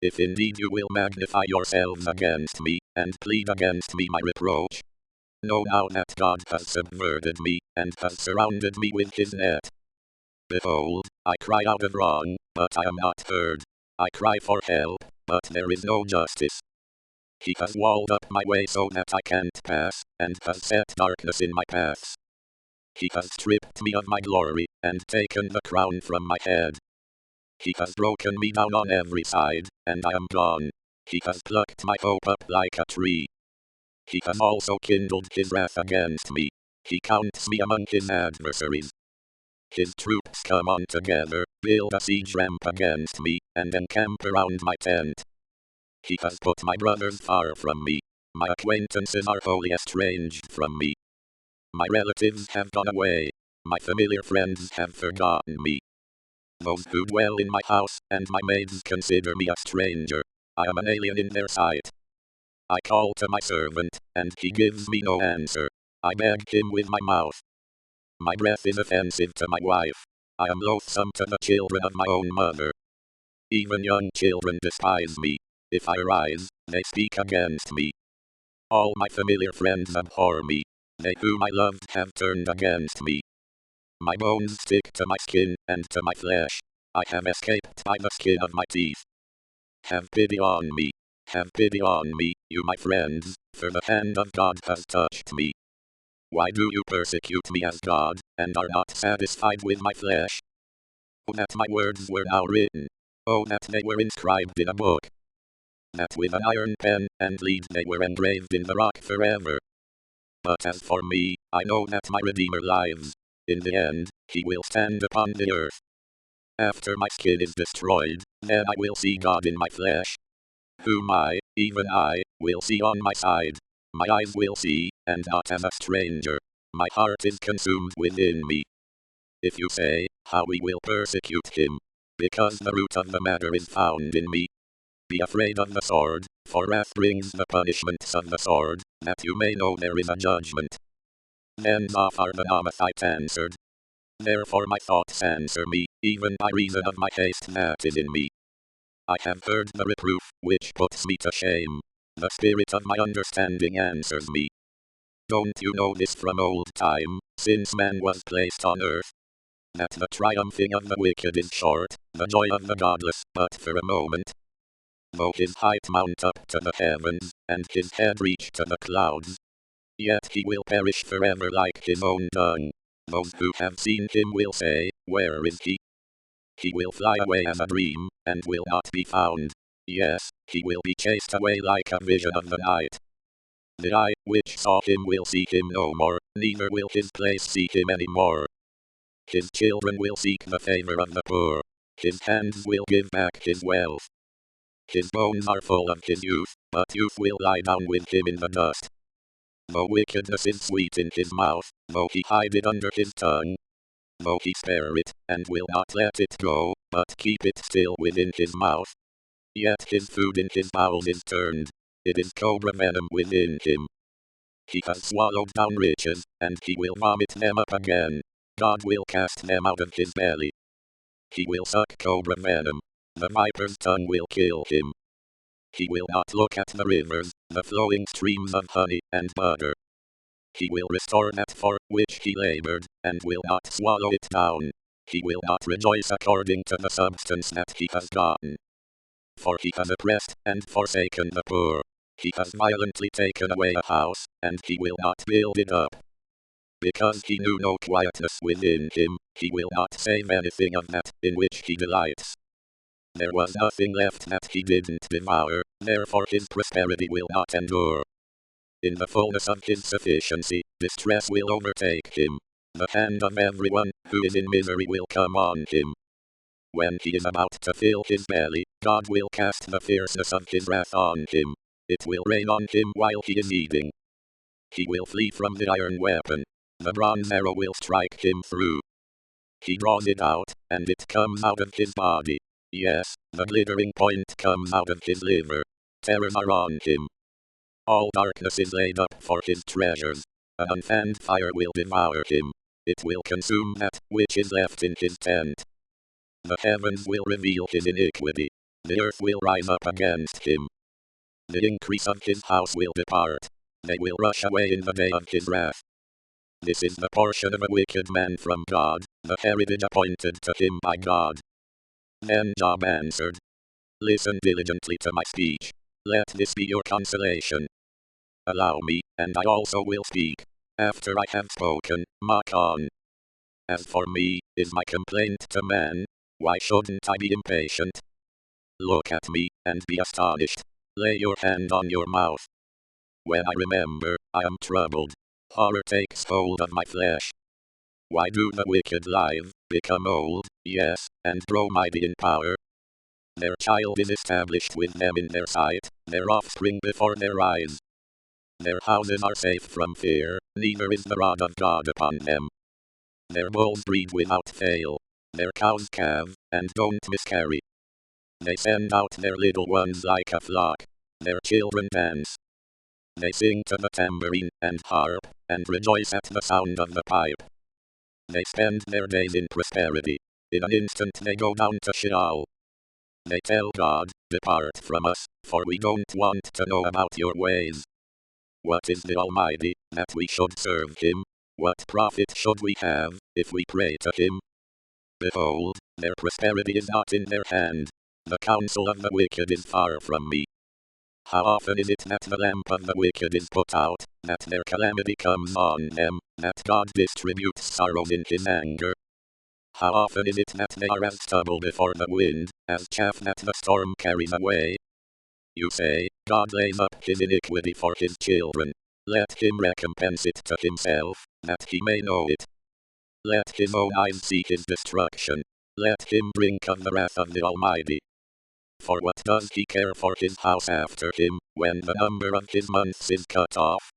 [SPEAKER 1] If indeed you will magnify yourselves against me, and plead against me my reproach, know now that God has subverted me, and has surrounded me with his net. Behold, I cry out of wrong, but I am not heard. I cry for help, but there is no justice. He has walled up my way so that I can't pass, and has set darkness in my paths. He has stripped me of my glory, and taken the crown from my head. He has broken me down on every side, and I am gone. He has plucked my hope up like a tree. He has also kindled his wrath against me. He counts me among his adversaries. His troops come on together, build a siege ramp against me, and encamp around my tent. He has put my brothers far from me. My acquaintances are wholly estranged from me. My relatives have gone away. My familiar friends have forgotten me. Those who dwell in my house and my maids consider me a stranger. I am an alien in their sight. I call to my servant, and he gives me no answer. I beg him with my mouth. My breath is offensive to my wife. I am loathsome to the children of my own mother. Even young children despise me. If I rise, they speak against me. All my familiar friends abhor me. They whom I loved have turned against me. My bones stick to my skin and to my flesh. I have escaped by the skin of my teeth. Have pity on me. Have pity on me, you my friends, for the hand of God has touched me. Why do you persecute me as God, and are not satisfied with my flesh? Oh, that my words were now written. Oh, that they were inscribed in a book. That with an iron pen and lead they were engraved in the rock forever. But as for me, I know that my Redeemer lives. In the end, he will stand upon the earth. After my skin is destroyed, then I will see God in my flesh, whom I, even I, will see on my side. My eyes will see, and not as a stranger. My heart is consumed within me. If you say, how we will persecute him, because the root of the matter is found in me. Be afraid of the sword, for wrath brings the punishments of the sword, that you may know there is a judgment. Then Zophar the Naamathite answered, therefore my thoughts answer me, even by reason of my haste that is in me. I have heard the reproof, which puts me to shame. The spirit of my understanding answers me. Don't you know this from old time, since man was placed on earth? That the triumphing of the wicked is short, the joy of the godless but for a moment. Though his height mount up to the heavens, and his head reach to the clouds, yet he will perish forever like his own dung. Those who have seen him will say, where is he? He will fly away as a dream, and will not be found. Yes, he will be chased away like a vision of the night. The eye which saw him will see him no more, neither will his place see him any more. His children will seek the favor of the poor. His hands will give back his wealth. His bones are full of his youth, but youth will lie down with him in the dust. Though wickedness is sweet in his mouth, though he hide it under his tongue, though he spare it, and will not let it go, but keep it still within his mouth, yet his food in his bowels is turned. It is cobra venom within him. He has swallowed down riches, and he will vomit them up again. God will cast them out of his belly. He will suck cobra venom. The viper's tongue will kill him. He will not look at the rivers, the flowing streams of honey and butter. He will restore that for which he labored, and will not swallow it down. He will not rejoice according to the substance that he has gotten. For he has oppressed and forsaken the poor. He has violently taken away a house, and he will not build it up. Because he knew no quietness within him, he will not save anything of that in which he delights. There was nothing left that he didn't devour, therefore his prosperity will not endure. In the fullness of his sufficiency, distress will overtake him. The hand of everyone who is in misery will come on him. When he is about to fill his belly, God will cast the fierceness of his wrath on him. It will rain on him while he is eating. He will flee from the iron weapon. The bronze arrow will strike him through. He draws it out, and it comes out of his body. Yes, the glittering point comes out of his liver. Terrors are on him. All darkness is laid up for his treasures. An unfanned fire will devour him. It will consume that which is left in his tent. The heavens will reveal his iniquity. The earth will rise up against him. The increase of his house will depart. They will rush away in the day of his wrath. This is the portion of a wicked man from God, the heritage appointed to him by God. Then Job answered, listen diligently to my speech. Let this be your consolation. Allow me, and I also will speak. After I have spoken, mock on. As for me, is my complaint to man? Why shouldn't I be impatient? Look at me, and be astonished. Lay your hand on your mouth. When I remember, I am troubled. Horror takes hold of my flesh. Why do the wicked live, become old, yes, and grow mighty in power? Their child is established with them in their sight, their offspring before their eyes. Their houses are safe from fear, neither is the rod of God upon them. Their bulls breed without fail. Their cows calve, and don't miscarry. They send out their little ones like a flock. Their children dance. They sing to the tambourine and harp, and rejoice at the sound of the pipe. They spend their days in prosperity. In an instant they go down to Sheol. They tell God, depart from us, for we don't want to know about your ways. What is the Almighty, that we should serve him? What profit should we have, if we pray to him? Behold, their prosperity is not in their hand. The counsel of the wicked is far from me. How often is it that the lamp of the wicked is put out, that their calamity comes on them, that God distributes sorrows in his anger? How often is it that they are as stubble before the wind, as chaff that the storm carries away? You say, God lays up his iniquity for his children. Let him recompense it to himself, that he may know it. Let his own eyes see his destruction. Let him drink of the wrath of the Almighty. For what does he care for his house after him, when the number of his months is cut off?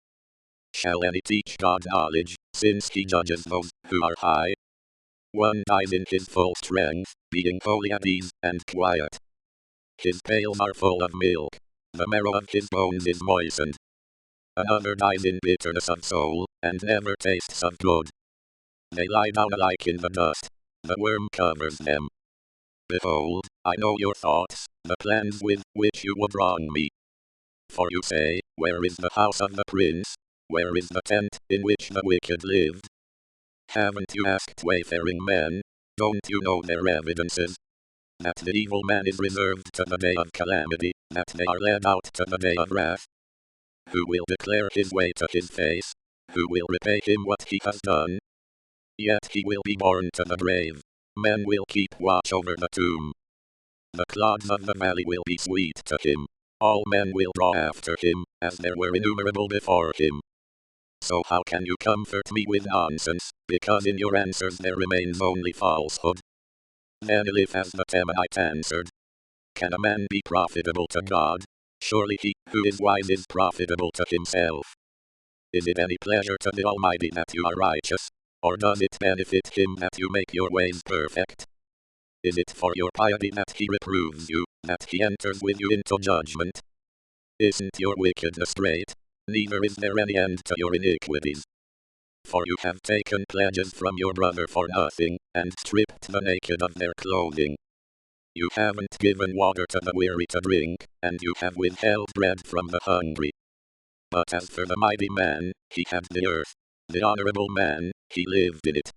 [SPEAKER 1] Shall any teach God knowledge, since he judges those who are high? One dies in his full strength, being wholly at ease and quiet. His pails are full of milk. The marrow of his bones is moistened. Another dies in bitterness of soul, and never tastes of good. They lie down alike in the dust. The worm covers them. Behold, I know your thoughts, the plans with which you would wrong me. For you say, where is the house of the prince? Where is the tent in which the wicked lived? Haven't you asked wayfaring men? Don't you know their evidences? That the evil man is reserved to the day of calamity, that they are led out to the day of wrath. Who will declare his way to his face? Who will repay him what he has done? Yet he will be borne to the grave. Men will keep watch over the tomb. The clods of the valley will be sweet to him. All men will draw after him, as there were innumerable before him. So how can you comfort me with nonsense, because in your answers there remains only falsehood? Then Eliph as the Temanite answered, can a man be profitable to God? Surely he who is wise is profitable to himself. Is it any pleasure to the Almighty that you are righteous? Or does it benefit him that you make your ways perfect? Is it for your piety that he reproves you, that he enters with you into judgment? Isn't your wickedness great? Neither is there any end to your iniquities. For you have taken pledges from your brother for nothing, and stripped the naked of their clothing. You haven't given water to the weary to drink, and you have withheld bread from the hungry. But as for the mighty man, he had the earth. The honorable man, he lived in it.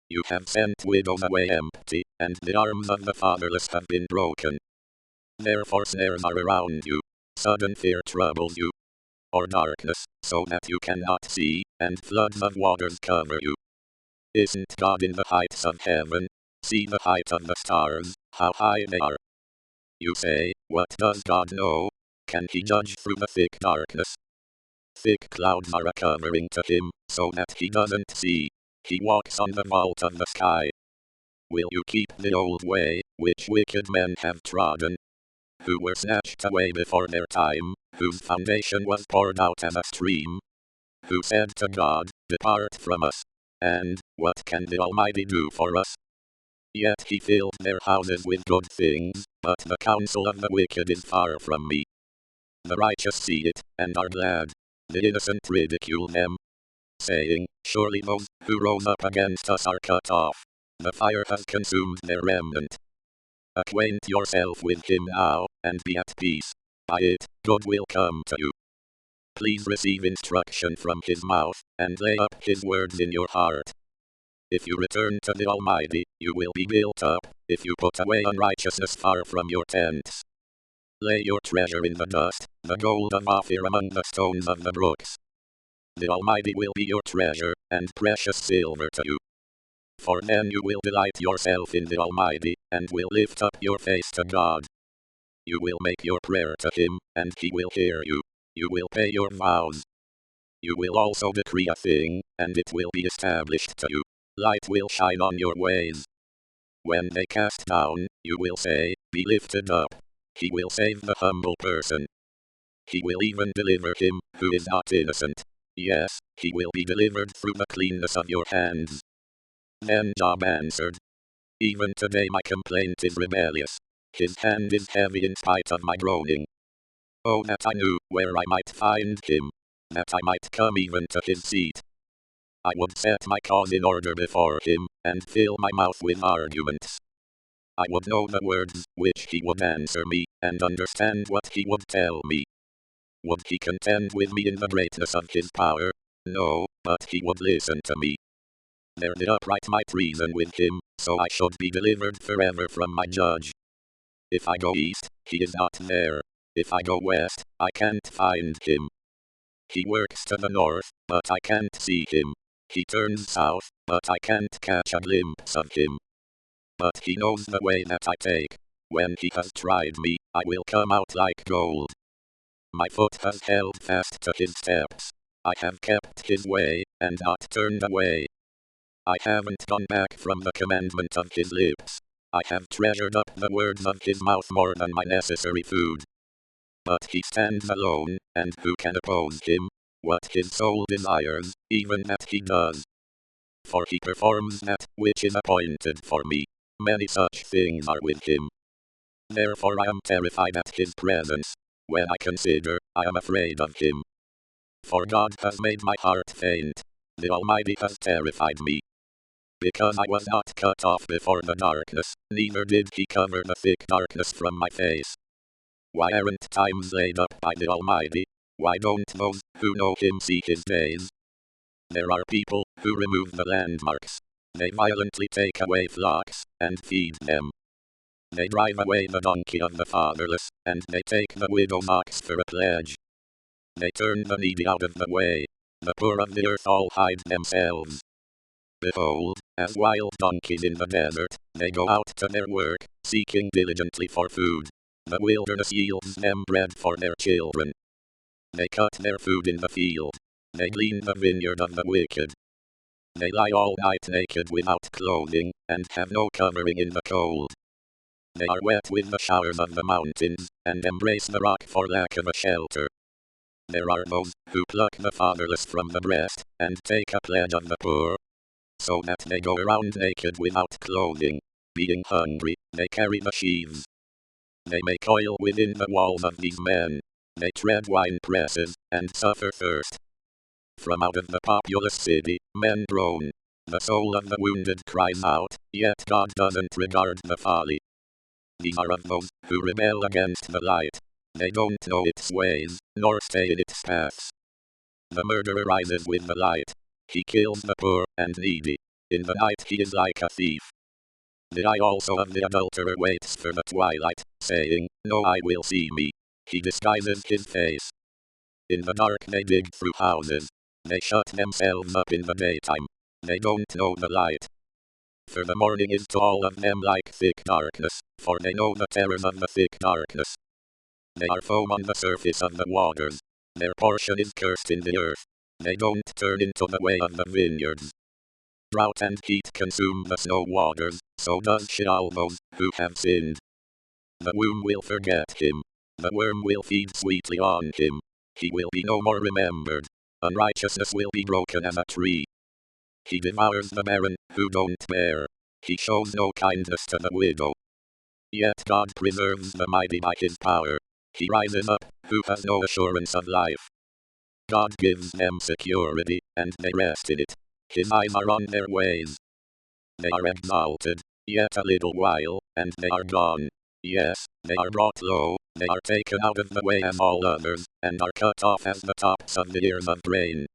[SPEAKER 1] You have sent widows away empty, and the arms of the fatherless have been broken. Therefore snares are around you. Sudden fear troubles you. Or darkness, so that you cannot see, and floods of waters cover you. Isn't God in the heights of heaven? See the height of the stars, how high they are. You say, what does God know? Can he judge through the thick darkness? Thick clouds are a covering to him, so that he doesn't see. He walks on the vault of the sky. Will you keep the old way, which wicked men have trodden? Who were snatched away before their time, whose foundation was poured out as a stream? Who said to God, depart from us. And, what can the Almighty do for us? Yet he filled their houses with good things, but the counsel of the wicked is far from me. The righteous see it, and are glad. The innocent ridicule them, saying, surely those who rose up against us are cut off. The fire has consumed their remnant. Acquaint yourself with him now, and be at peace. By it, good will come to you. Please receive instruction from his mouth, and lay up his words in your heart. If you return to the Almighty, you will be built up, if you put away unrighteousness far from your tents. Lay your treasure in the dust, the gold of Ophir among the stones of the brooks. The Almighty will be your treasure, and precious silver to you. For then you will delight yourself in the Almighty, and will lift up your face to God. You will make your prayer to him, and he will hear you. You will pay your vows. You will also decree a thing, and it will be established to you. Light will shine on your ways. When they cast down, you will say, be lifted up. He will save the humble person. He will even deliver him, who is not innocent. Yes, he will be delivered through the cleanness of your hands. Then Job answered, even today my complaint is rebellious. His hand is heavy in spite of my groaning. Oh, that I knew where I might find him, that I might come even to his seat. I would set my cause in order before him, and fill my mouth with arguments. I would know the words which he would answer me, and understand what he would tell me. Would he contend with me in the greatness of his power? No, but he would listen to me. There the upright might reason with him, so I should be delivered forever from my judge. If I go east, he is not there. If I go west, I can't find him. He works to the north, but I can't see him. He turns south, but I can't catch a glimpse of him. But he knows the way that I take. When he has tried me, I will come out like gold. My foot has held fast to his steps. I have kept his way, and not turned away. I haven't gone back from the commandment of his lips. I have treasured up the words of his mouth more than my necessary food. But he stands alone, and who can oppose him? What his soul desires, even that he does. for he performs that which is appointed for me. Many such things are with him. Therefore I am terrified at his presence. When I consider, I am afraid of him. For God has made my heart faint. The Almighty has terrified me. Because I was not cut off before the darkness, neither did he cover the thick darkness from my face. Why aren't times laid up by the Almighty? Why don't those who know him see his days? There are people who remove the landmarks. They violently take away flocks, and feed them. They drive away the donkey of the fatherless, and they take the widow's ox for a pledge. They turn the needy out of the way. The poor of the earth all hide themselves. Behold, as wild donkeys in the desert, they go out to their work, seeking diligently for food. The wilderness yields them bread for their children. They cut their food in the field. They glean the vineyard of the wicked. They lie all night naked without clothing, and have no covering in the cold. They are wet with the showers of the mountains, and embrace the rock for lack of a shelter. There are those who pluck the fatherless from the breast, and take a pledge of the poor, so that they go around naked without clothing. Being hungry, they carry the sheaves. They make oil within the walls of these men. They tread wine presses, and suffer thirst. From out of the populous city, men groan. The soul of the wounded cries out, yet God doesn't regard the folly. These are of those who rebel against the light. They don't know its ways, nor stay in its paths. The murderer rises with the light. He kills the poor and needy. In the night he is like a thief. The eye also of the adulterer waits for the twilight, saying, no eye will see me. He disguises his face. In the dark they dig through houses. They shut themselves up in the daytime. They don't know the light. For the morning is to all of them like thick darkness, for they know the terrors of the thick darkness. They are foam on the surface of the waters. Their portion is cursed in the earth. They don't turn into the way of the vineyards. Drought and heat consume the snow waters, so does Sheol those who have sinned. The womb will forget him. The worm will feed sweetly on him. He will be no more remembered. Unrighteousness will be broken as a tree. He devours the barren who don't bear. He shows no kindness to the widow. Yet God preserves the mighty by his power. He rises up who has no assurance of life. God gives them security, and they rest in it. His eyes are on their ways. They are exalted, yet a little while, and they are gone. Yes, they are brought low, they are taken out of the way as all others, and are cut off as the tops of the ears of grain.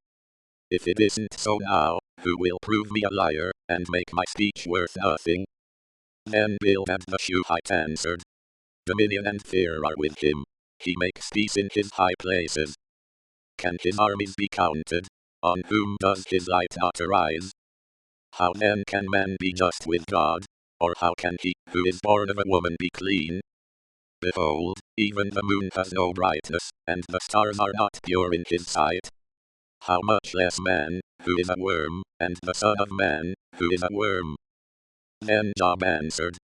[SPEAKER 1] If it isn't so now, who will prove me a liar, and make my speech worth nothing? Then Bildad the Shuhite answered. Dominion and fear are with him. He makes peace in his high places. Can his armies be counted? On whom does his light not arise? How then can man be just with God? Or how can he, who is born of a woman, be clean? Behold, even the moon has no brightness, and the stars are not pure in his sight. How much less man, who is a worm, and the son of man, who is a worm? Then Job answered.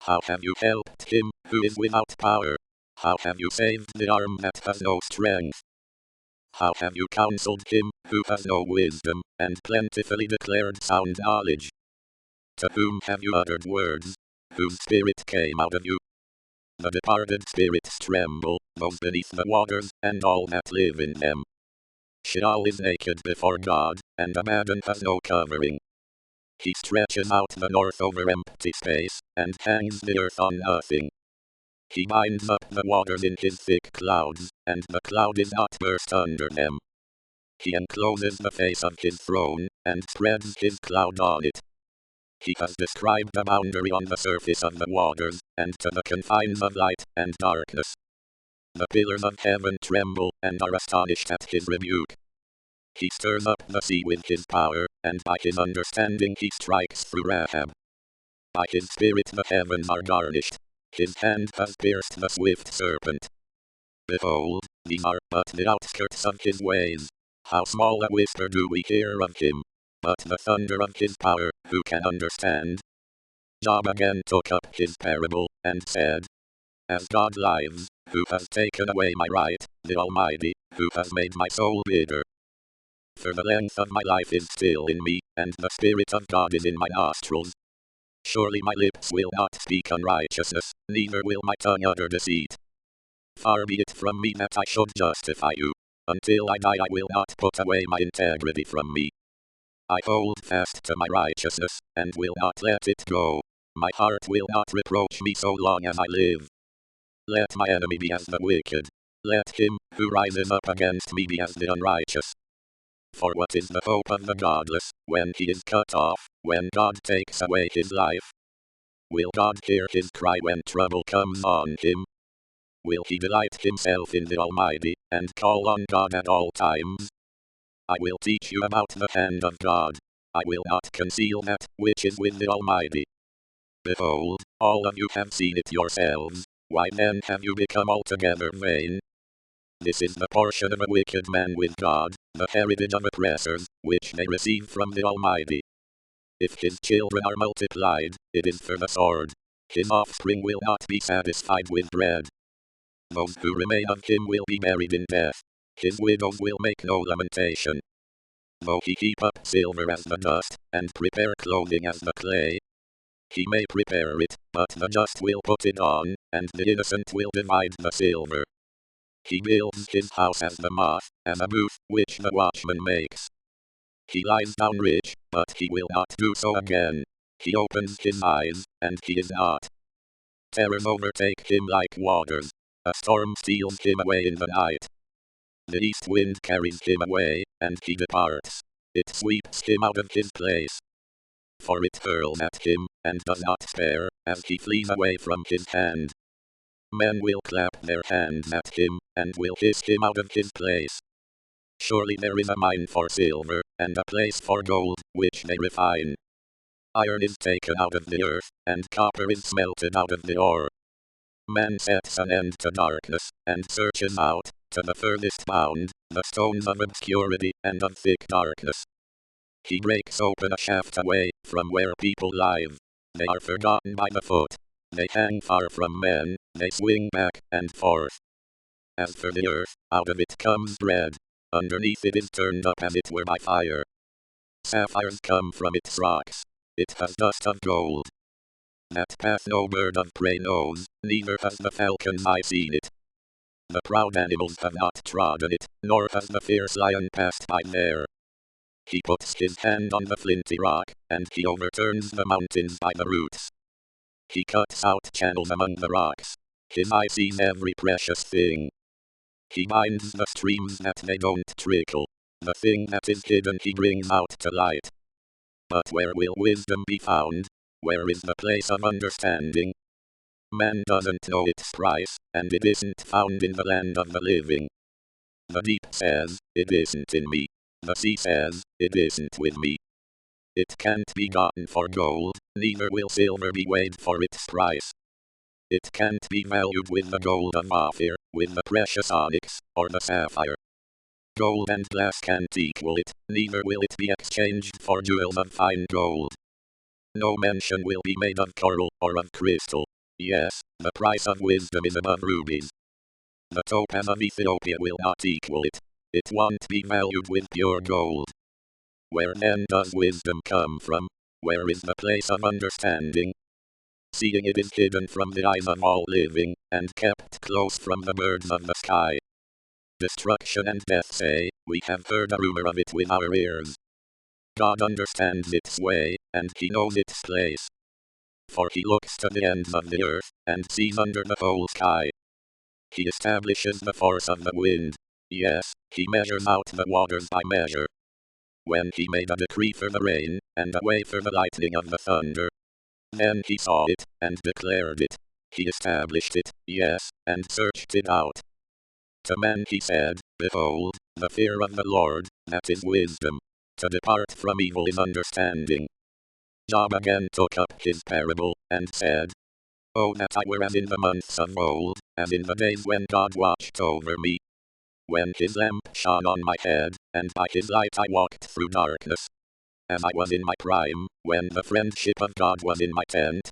[SPEAKER 1] How have you helped him, who is without power? How have you saved the arm that has no strength? How have you counseled him, who has no wisdom, and plentifully declared sound knowledge? To whom have you uttered words, whose spirit came out of you? The departed spirits tremble, those beneath the waters, and all that live in them. Sheol is naked before God, and Abaddon has no covering. He stretches out the north over empty space, and hangs the earth on nothing. He binds up the waters in his thick clouds, and the cloud is not burst under them. He encloses the face of his throne, and spreads his cloud on it. He has described a boundary on the surface of the waters, and to the confines of light and darkness. The pillars of heaven tremble, and are astonished at his rebuke. He stirs up the sea with his power, and by his understanding he strikes through Rahab. By his spirit the heavens are garnished. His hand has pierced the swift serpent. Behold, these are but the outskirts of his ways. How small a whisper do we hear of him. But the thunder of his power, who can understand? Job again took up his parable, and said, As God lives, who has taken away my right, the Almighty, who has made my soul bitter. For the length of my life is still in me, and the Spirit of God is in my nostrils. Surely my lips will not speak unrighteousness, neither will my tongue utter deceit. Far be it from me that I should justify you. Until I die I will not put away my integrity from me. I hold fast to my righteousness, and will not let it go. My heart will not reproach me so long as I live. Let my enemy be as the wicked. Let him who rises up against me be as the unrighteous. For what is the hope of the godless, when he is cut off, when God takes away his life? Will God hear his cry when trouble comes on him? Will he delight himself in the Almighty, and call on God at all times? I will teach you about the hand of God. I will not conceal that which is with the Almighty. Behold, all of you have seen it yourselves. Why then have you become altogether vain? This is the portion of a wicked man with God, the heritage of oppressors, which they receive from the Almighty. If his children are multiplied, it is for the sword. His offspring will not be satisfied with bread. Those who remain of him will be buried in death. His widows will make no lamentation. Though he heap up silver as the dust, and prepare clothing as the clay, he may prepare it, but the just will put it on, and the innocent will divide the silver. He builds his house as the moth, as a booth which the watchman makes. He lies down rich, but he will not do so again. He opens his eyes, and he is not. Terrors overtake him like waters. A storm steals him away in the night. The east wind carries him away, and he departs. It sweeps him out of his place. For it hurls at him, and does not spare, as he flees away from his hand. Men will clap their hands at him, and will hiss him out of his place. Surely there is a mine for silver, and a place for gold, which they refine. Iron is taken out of the earth, and copper is smelted out of the ore. Man sets an end to darkness, and searches out, to the furthest bound, the stones of obscurity and of thick darkness. He breaks open a shaft away from where people live. They are forgotten by the foot. They hang far from men, they swing back and forth. As for the earth, out of it comes bread. Underneath it is turned up as it were by fire. Sapphires come from its rocks. It has dust of gold. That path no bird of prey knows, neither has the falcon's eye seen it. The proud animals have not trodden it, nor has the fierce lion passed by there. He puts his hand on the flinty rock, and he overturns the mountains by the roots. He cuts out channels among the rocks. His eye sees every precious thing. He binds the streams that they don't trickle. The thing that is hidden he brings out to light. But where will wisdom be found? Where is the place of understanding? Man doesn't know its price, and it isn't found in the land of the living. The deep says, it isn't in me. The sea says, it isn't with me. It can't be gotten for gold, neither will silver be weighed for its price. It can't be valued with the gold of Ophir, with the precious onyx, or the sapphire. Gold and glass can't equal it, neither will it be exchanged for jewels of fine gold. No mention will be made of coral or of crystal. Yes, the price of wisdom is above rubies. The topaz of Ethiopia will not equal it. It won't be valued with pure gold. Where then does wisdom come from? Where is the place of understanding? Seeing it is hidden from the eyes of all living, and kept close from the birds of the sky. Destruction and death say, we have heard a rumor of it with our ears. God understands its way, and he knows its place. For he looks to the ends of the earth, and sees under the whole sky. He establishes the force of the wind. Yes, he measures out the waters by measure. When he made a decree for the rain, and a way for the lightning of the thunder, then he saw it, and declared it. He established it, yes, and searched it out. To man he said, behold, the fear of the Lord, that is wisdom. To depart from evil is understanding. Job again took up his parable, and said, Oh that I were as in the months of old, as in the days when God watched over me. When his lamp shone on my head, and by his light I walked through darkness. As I was in my prime, when the friendship of God was in my tent.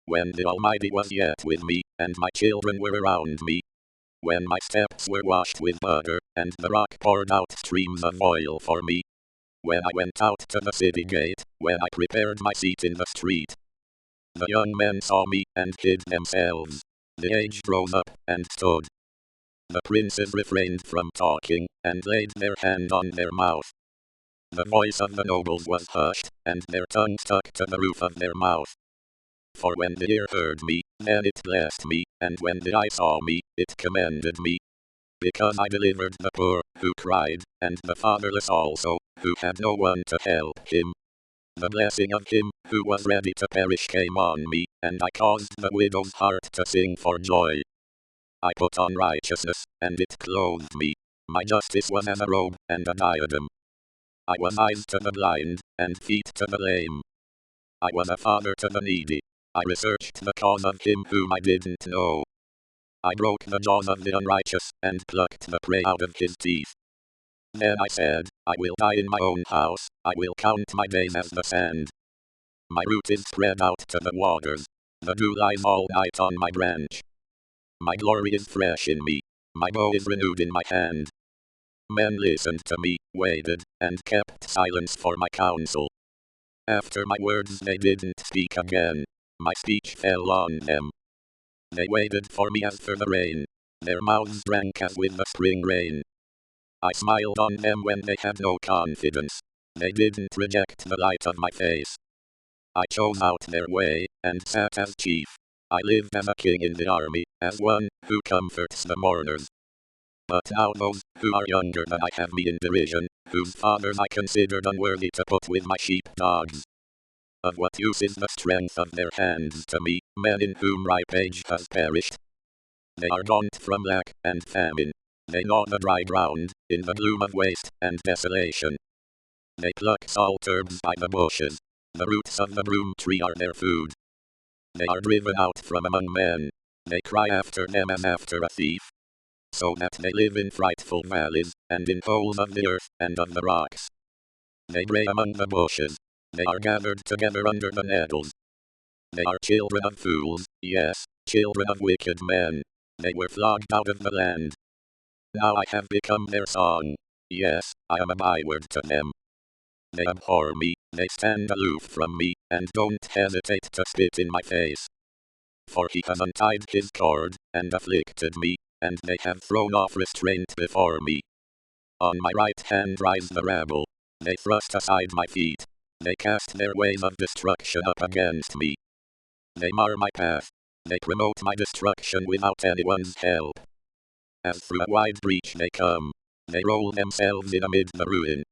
[SPEAKER 1] When the Almighty was yet with me, and my children were around me. when my steps were washed with butter, and the rock poured out streams of oil for me. When I went out to the city gate, when I prepared my seat in the street, the young men saw me and hid themselves. The aged rose up and stood. The princes refrained from talking, and laid their hand on their mouth. The voice of the nobles was hushed, and their tongue stuck to the roof of their mouth. For when the ear heard me, then it blessed me, and when the eye saw me, it commended me. Because I delivered the poor, who cried, and the fatherless also, who had no one to help him. The blessing of him, who was ready to perish came on me, and I caused the widow's heart to sing for joy. I put on righteousness, and it clothed me. My justice was as a robe, and a diadem. I was eyes to the blind, and feet to the lame. I was a father to the needy. I researched the cause of him whom I didn't know. I broke the jaws of the unrighteous, and plucked the prey out of his teeth. Then I said, I will die in my own house, I will count my days as the sand. My root is spread out to the waters. The dew lies all night on my branch. My glory is fresh in me. My bow is renewed in my hand. Men listened to me, waited, and kept silence for my counsel. After my words they didn't speak again. My speech fell on them. They waited for me as for the rain. Their mouths drank as with the spring rain. I smiled on them when they had no confidence. They didn't reject the light of my face. I chose out their way, and sat as chief. I lived as a king in the army, as one who comforts the mourners. But now those who are younger than I have me in derision, whose fathers I considered unworthy to put with my sheepdogs. Of what use is the strength of their hands to me, men in whom ripe age has perished? They are gaunt from lack and famine. They gnaw the dry ground, in the gloom of waste and desolation. They pluck salt herbs by the bushes. The roots of the broom tree are their food. They are driven out from among men. They cry after them as after a thief. So that they live in frightful valleys, and in holes of the earth and of the rocks. They bray among the bushes. They are gathered together under the nettles. They are children of fools, yes, children of wicked men. They were flogged out of the land. Now I have become their song. Yes, I am a byword to them. They abhor me, they stand aloof from me, and don't hesitate to spit in my face. For he has untied his cord, and afflicted me, and they have thrown off restraint before me. On my right hand rise the rabble. They thrust aside my feet. They cast their ways of destruction up against me. They mar my path. They promote my destruction without anyone's help. As through a wide breach they come. They roll themselves in amid the ruin.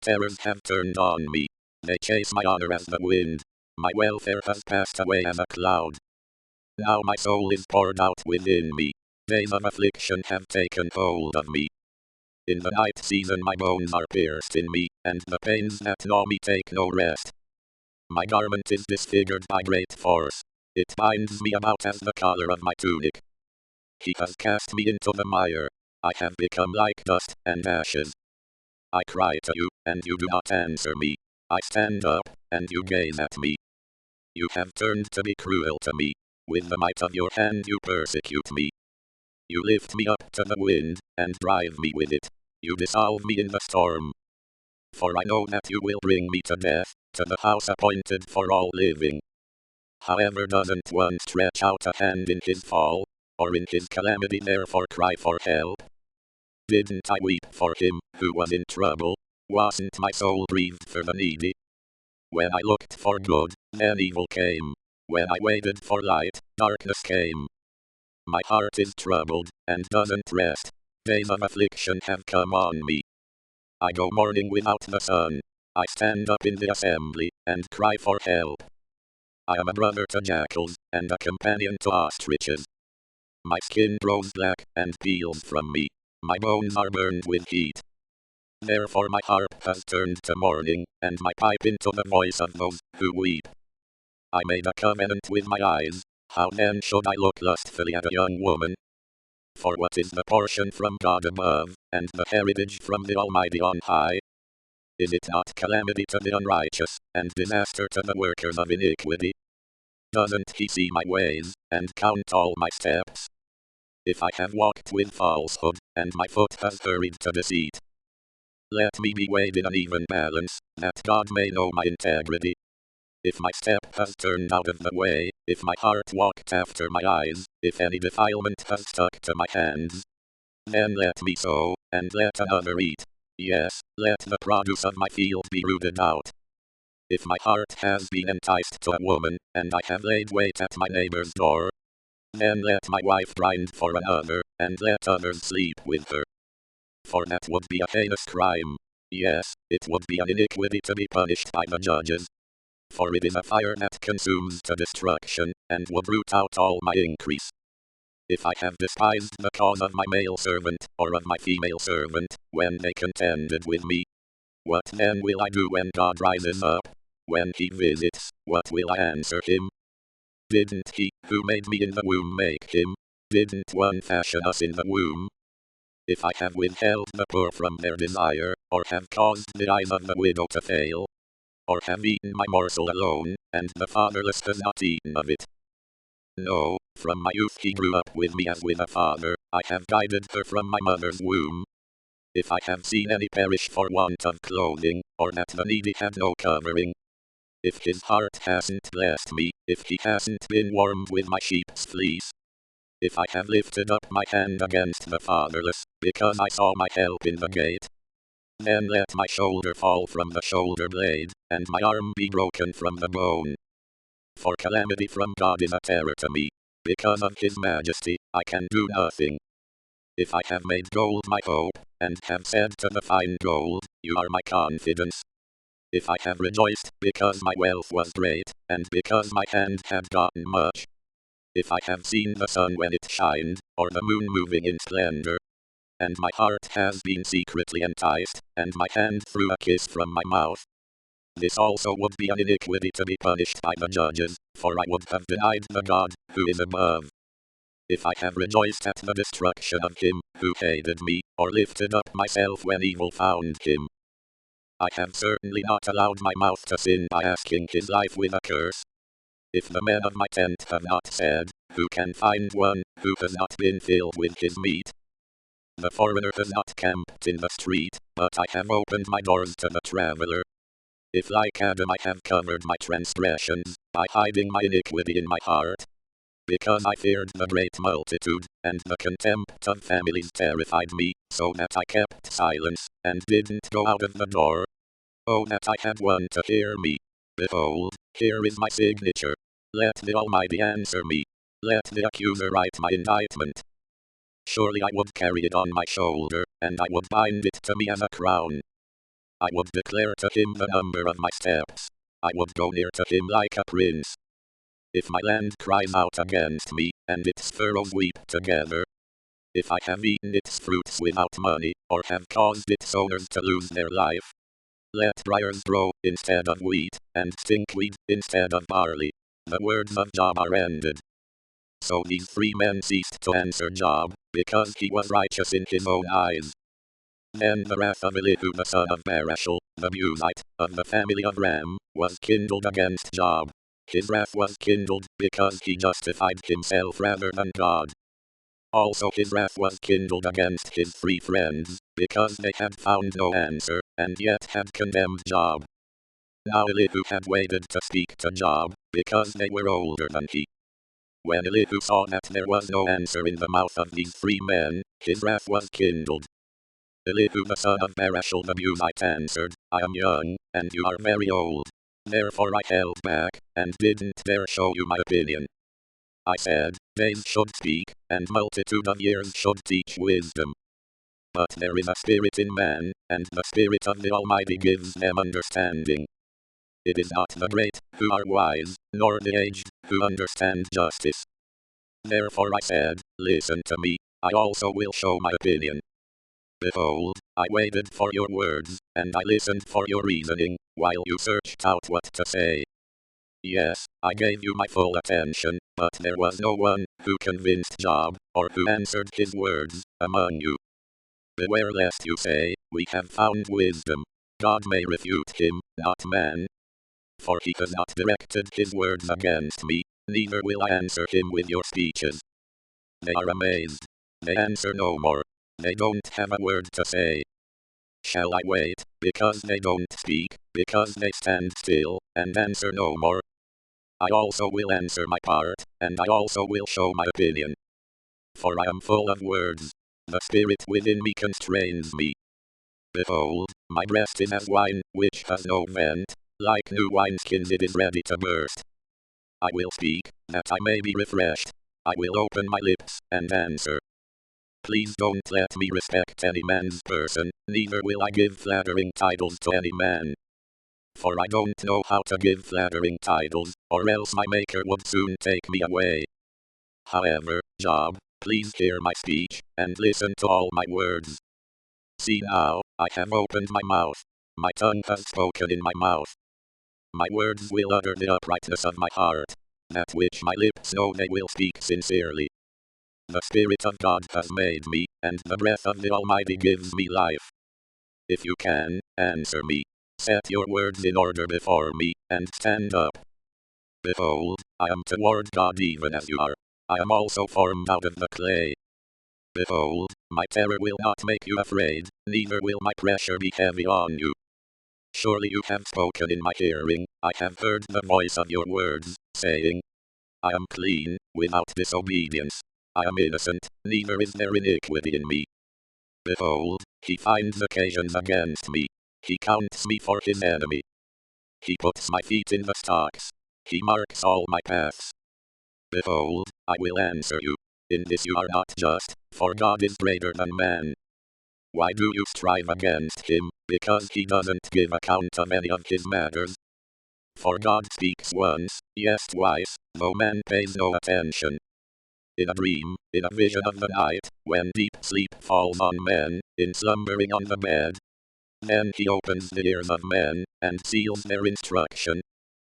[SPEAKER 1] Terrors have turned on me. They chase my honor as the wind. My welfare has passed away as a cloud. Now my soul is poured out within me. Days of affliction have taken hold of me. In the night season my bones are pierced in me, and the pains that gnaw me take no rest. My garment is disfigured by great force. It binds me about as the collar of my tunic. He has cast me into the mire. I have become like dust and ashes. I cry to you, and you do not answer me. I stand up, and you gaze at me. You have turned to be cruel to me. With the might of your hand you persecute me. You lift me up to the wind, and drive me with it. You dissolve me in the storm. For I know that you will bring me to death, to the house appointed for all living. However, doesn't one stretch out a hand in his fall, or in his calamity therefore cry for help? Didn't I weep for him who was in trouble? Wasn't my soul grieved for the needy? When I looked for good, then evil came. When I waited for light, darkness came. My heart is troubled, and doesn't rest. Days of affliction have come on me. I go mourning without the sun. I stand up in the assembly, and cry for help. I am a brother to jackals, and a companion to ostriches. My skin grows black, and peels from me. My bones are burned with heat. Therefore my harp has turned to mourning, and my pipe into the voice of those who weep. I made a covenant with my eyes. How then should I look lustfully at a young woman? For what is the portion from God above, and the heritage from the Almighty on high? Is it not calamity to the unrighteous, and disaster to the workers of iniquity? Doesn't he see my ways, and count all my steps? if I have walked with falsehood, and my foot has hurried to deceit. Let me be weighed in an even balance, that God may know my integrity. If my step has turned out of the way, if my heart walked after my eyes, if any defilement has stuck to my hands, then let me sow, and let another eat. Yes, let the produce of my field be rooted out. If my heart has been enticed to a woman, and I have laid wait at my neighbor's door, then let my wife grind for another, and let others sleep with her. For that would be a heinous crime. Yes, it would be an iniquity to be punished by the judges. For it is a fire that consumes to destruction, and would root out all my increase. If I have despised the cause of my male servant, or of my female servant, when they contended with me, what then will I do when God rises up? When he visits, what will I answer him? Didn't he, who made me in the womb, make him? Didn't one fashion us in the womb? If I have withheld the poor from their desire, or have caused the eyes of the widow to fail, or have eaten my morsel alone, and the fatherless has not eaten of it. No, from my youth he grew up with me as with a father, I have guided her from my mother's womb. If I have seen any perish for want of clothing, or that the needy had no covering, if his heart hasn't blessed me, if he hasn't been warmed with my sheep's fleece, if I have lifted up my hand against the fatherless, because I saw my help in the gate, then let my shoulder fall from the shoulder blade, and my arm be broken from the bone. For calamity from God is a terror to me. Because of his majesty, I can do nothing. If I have made gold my hope, and have said to the fine gold, you are my confidence. If I have rejoiced because my wealth was great, and because my hand had gotten much. If I have seen the sun when it shined, or the moon moving in splendor, and my heart has been secretly enticed, and my hand threw a kiss from my mouth, this also would be an iniquity to be punished by the judges, for I would have denied the God, who is above. If I have rejoiced at the destruction of him, who hated me, or lifted up myself when evil found him, I have certainly not allowed my mouth to sin by asking his life with a curse. If the men of my tent have not said, who can find one, who has not been filled with his meat? The foreigner has not camped in the street, but I have opened my doors to the traveler. If like Adam I have covered my transgressions, by hiding my iniquity in my heart, because I feared the great multitude, and the contempt of families terrified me, so that I kept silence, and didn't go out of the door. Oh, that I had one to hear me. Behold, here is my signature. Let the Almighty answer me. Let the accuser write my indictment. Surely I would carry it on my shoulder, and I would bind it to me as a crown. I would declare to him the number of my steps. I would go near to him like a prince. If my land cries out against me, and its furrows weep together, if I have eaten its fruits without money, or have caused its owners to lose their life, let briars grow instead of wheat, and stinkweed instead of barley. The words of Job are ended. So these 3 men ceased to answer Job, because he was righteous in his own eyes. Then the wrath of Elihu the son of Barashel, the Buzite, of the family of Ram, was kindled against Job. His wrath was kindled, because he justified himself rather than God. Also his wrath was kindled against his 3 friends, because they had found no answer, and yet had condemned Job. Now Elihu had waited to speak to Job, because they were older than he. When Elihu saw that there was no answer in the mouth of these 3 men, his wrath was kindled. Elihu the son of Barashel the Buzite answered, I am young, and you are very old. Therefore I held back, and didn't dare show you my opinion. I said, days should speak, and multitude of years should teach wisdom. But there is a spirit in man, and the Spirit of the Almighty gives them understanding. It is not the great, who are wise, nor the aged, who understand justice. Therefore I said, listen to me, I also will show my opinion. Behold, I waited for your words, and I listened for your reasoning, while you searched out what to say. Yes, I gave you my full attention, but there was no one who convinced Job, or who answered his words, among you. Beware lest you say, we have found wisdom. God may refute him, not man. For he has not directed his words against me, neither will I answer him with your speeches. They are amazed. They answer no more. They don't have a word to say. Shall I wait, because they don't speak, because they stand still, and answer no more? I also will answer my part, and I also will show my opinion. For I am full of words. The spirit within me constrains me. Behold, my breast is as wine, which has no vent. Like new wineskins it is ready to burst. I will speak, that I may be refreshed. I will open my lips, and answer. Please don't let me respect any man's person, neither will I give flattering titles to any man. For I don't know how to give flattering titles, or else my maker would soon take me away. However, Job, please hear my speech, and listen to all my words. See now, I have opened my mouth. My tongue has spoken in my mouth. My words will utter the uprightness of my heart. That which my lips know they will speak sincerely. The Spirit of God has made me, and the breath of the Almighty gives me life. If you can, answer me. Set your words in order before me, and stand up. Behold, I am toward God even as you are. I am also formed out of the clay. Behold, my terror will not make you afraid, neither will my pressure be heavy on you. Surely you have spoken in my hearing, I have heard the voice of your words, saying, I am clean, without disobedience. I am innocent, neither is there iniquity in me. Behold, he finds occasions against me. He counts me for his enemy. He puts my feet in the stocks. He marks all my paths. Behold, I will answer you. In this you are not just, for God is greater than man. Why do you strive against him, because he doesn't give account of any of his matters? For God speaks once, yes twice, though man pays no attention. In a dream, in a vision of the night, when deep sleep falls on men, in slumbering on the bed. Then he opens the ears of men, and seals their instruction,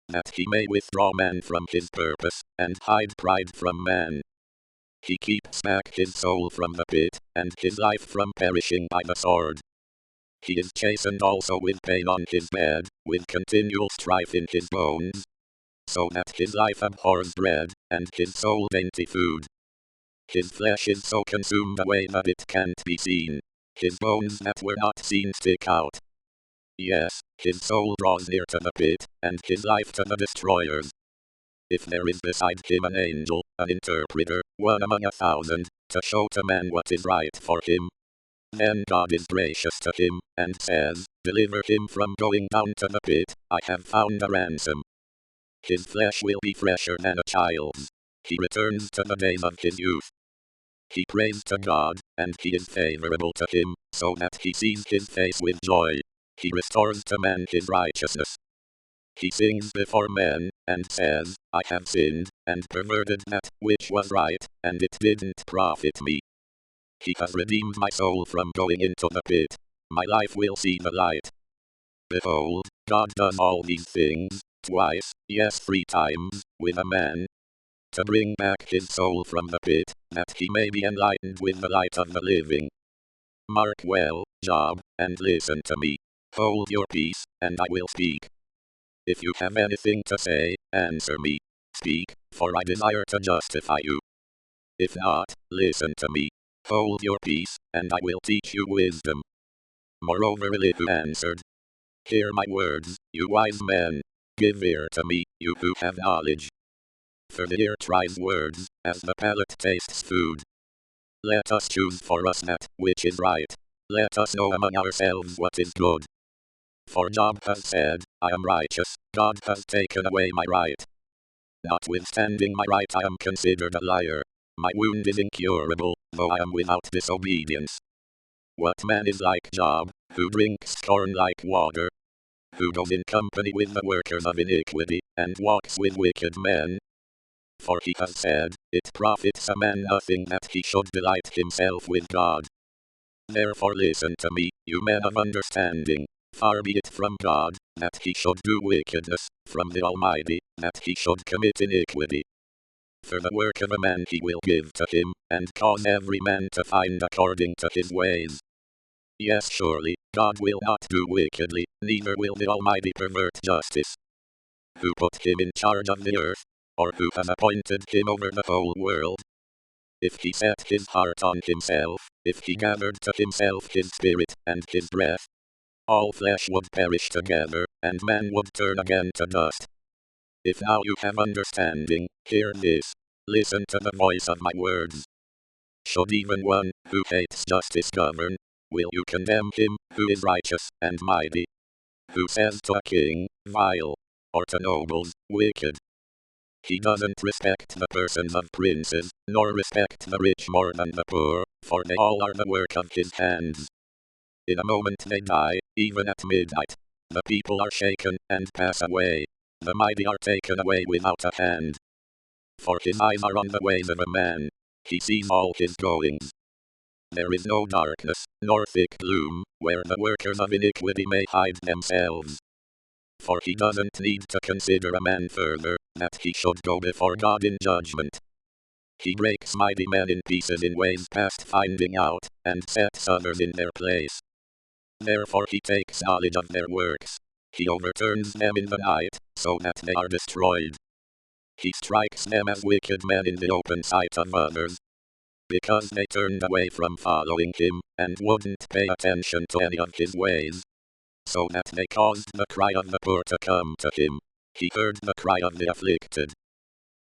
[SPEAKER 1] that he may withdraw man from his purpose, and hide pride from man. He keeps back his soul from the pit, and his life from perishing by the sword. He is chastened also with pain on his bed, with continual strife in his bones, so that his life abhors bread, and his soul dainty food. His flesh is so consumed away that it can't be seen. His bones that were not seen stick out. Yes, his soul draws near to the pit, and his life to the destroyers. If there is beside him an angel, an interpreter, one among 1,000, to show to man what is right for him, then God is gracious to him, and says, deliver him from going down to the pit, I have found a ransom. His flesh will be fresher than a child's. He returns to the days of his youth. He prays to God, and he is favorable to him, so that he sees his face with joy. He restores to man his righteousness. He sings before men, and says, I have sinned, and perverted that which was right, and it didn't profit me. He has redeemed my soul from going into the pit. My life will see the light. Behold, God does all these things, twice, yes 3 times, with a man, to bring back his soul from the pit, that he may be enlightened with the light of the living. Mark well, Job, and listen to me. Hold your peace, and I will speak. If you have anything to say, answer me. Speak, for I desire to justify you. If not, listen to me. Hold your peace, and I will teach you wisdom. Moreover Elihu answered, hear my words, you wise men. Give ear to me, you who have knowledge. For the ear tries words, as the palate tastes food. Let us choose for us that which is right. Let us know among ourselves what is good. For Job has said, I am righteous, God has taken away my right. Notwithstanding my right I am considered a liar. My wound is incurable, though I am without disobedience. What man is like Job, who drinks scorn like water? Who goes in company with the workers of iniquity, and walks with wicked men? For he has said, it profits a man nothing that he should delight himself with God. Therefore listen to me, you men of understanding. Far be it from God, that he should do wickedness, from the Almighty, that he should commit iniquity. For the work of a man he will give to him, and cause every man to find according to his ways. Yes surely, God will not do wickedly, neither will the Almighty pervert justice. Who put him in charge of the earth? Or who has appointed him over the whole world? if he set his heart on himself, if he gathered to himself his spirit and his breath, all flesh would perish together, and man would turn again to dust. If now you have understanding, hear this. Listen to the voice of my words. Should even one who hates justice govern, will you condemn him who is righteous and mighty? Who says to a king, vile, or to nobles, wicked? He doesn't respect the persons of princes, nor respect the rich more than the poor, for they all are the work of his hands. In a moment they die, even at midnight. The people are shaken and pass away. The mighty are taken away without a hand. For his eyes are on the ways of a man. He sees all his goings. There is no darkness, nor thick gloom, where the workers of iniquity may hide themselves. For he doesn't need to consider a man further, that he should go before God in judgment. He breaks mighty men in pieces in ways past finding out, and sets others in their place. Therefore he takes knowledge of their works. He overturns them in the night, so that they are destroyed. He strikes them as wicked men in the open sight of others, because they turned away from following him, and wouldn't pay attention to any of his ways, so that they caused the cry of the poor to come to him. He heard the cry of the afflicted.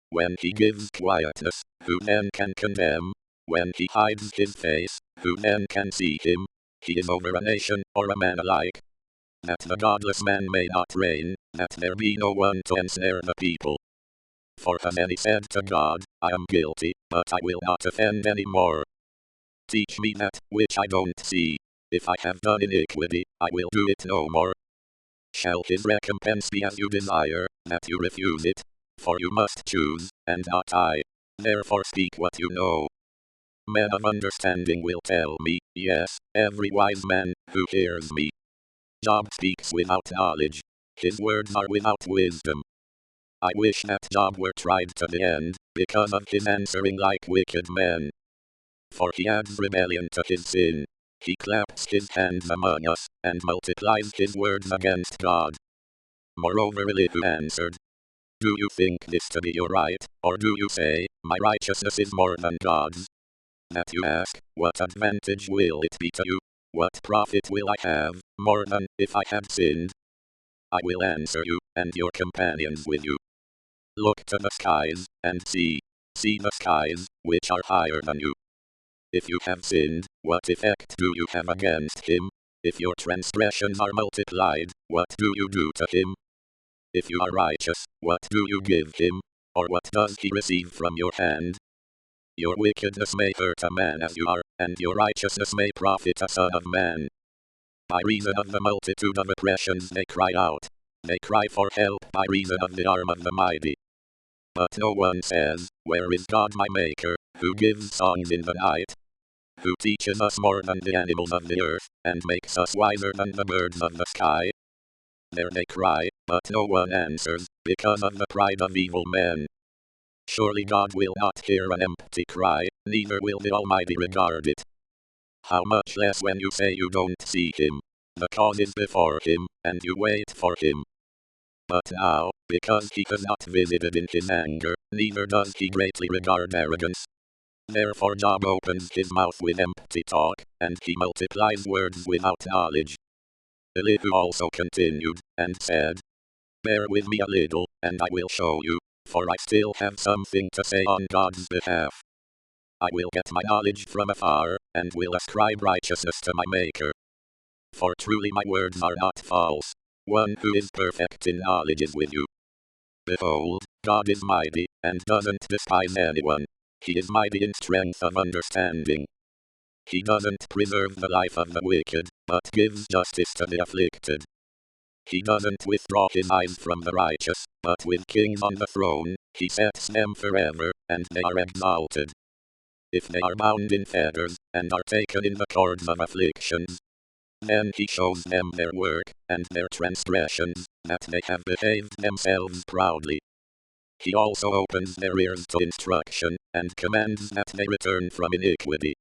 [SPEAKER 1] When he gives quietness, who then can condemn? When he hides his face, who then can see him? He is over a nation or a man alike, that the godless man may not reign, that there be no one to ensnare the people. For has any said to God, I am guilty, but I will not offend any more? Teach me that which I don't see. If I have done iniquity, I will do it no more. Shall his recompense be as you desire, that you refuse it? For you must choose, and not I. Therefore speak what you know. Men of understanding will tell me, yes, every wise man who hears me. Job speaks without knowledge. His words are without wisdom. I wish that Job were tried to the end, because of his answering like wicked men. For he adds rebellion to his sin. He claps his hands among us, and multiplies his words against God. Moreover Elihu answered, do you think this to be your right, or do you say, my righteousness is more than God's? That you ask, what advantage will it be to you? What profit will I have, more than if I had sinned? I will answer you, and your companions with you. Look to the skies, and see. See the skies, which are higher than you. If you have sinned, what effect do you have against him? If your transgressions are multiplied, what do you do to him? If you are righteous, what do you give him? Or what does he receive from your hand? Your wickedness may hurt a man as you are, and your righteousness may profit a son of man. By reason of the multitude of oppressions they cry out. They cry for help by reason of the arm of the mighty. But no one says, where is God my Maker, who gives songs in the night? Who teaches us more than the animals of the earth, and makes us wiser than the birds of the sky? There they cry, but no one answers, because of the pride of evil men. Surely God will not hear an empty cry, neither will the Almighty regard it. How much less when you say you don't see him. The cause is before him, and you wait for him. But now, because he has not visited in his anger, neither does he greatly regard arrogance. Therefore Job opens his mouth with empty talk, and he multiplies words without knowledge. Elihu also continued, and said, bear with me a little, and I will show you, for I still have something to say on God's behalf. I will get my knowledge from afar, and will ascribe righteousness to my Maker. For truly my words are not false. One who is perfect in knowledge is with you. Behold, God is mighty, and doesn't despise anyone. He is mighty in strength of understanding. He doesn't preserve the life of the wicked, but gives justice to the afflicted. He doesn't withdraw his eyes from the righteous, but with kings on the throne, he sets them forever, and they are exalted. If they are bound in fetters, and are taken in the cords of afflictions, then he shows them their work, and their transgressions, that they have behaved themselves proudly. He also opens their ears to instruction, and commands that they return from iniquity.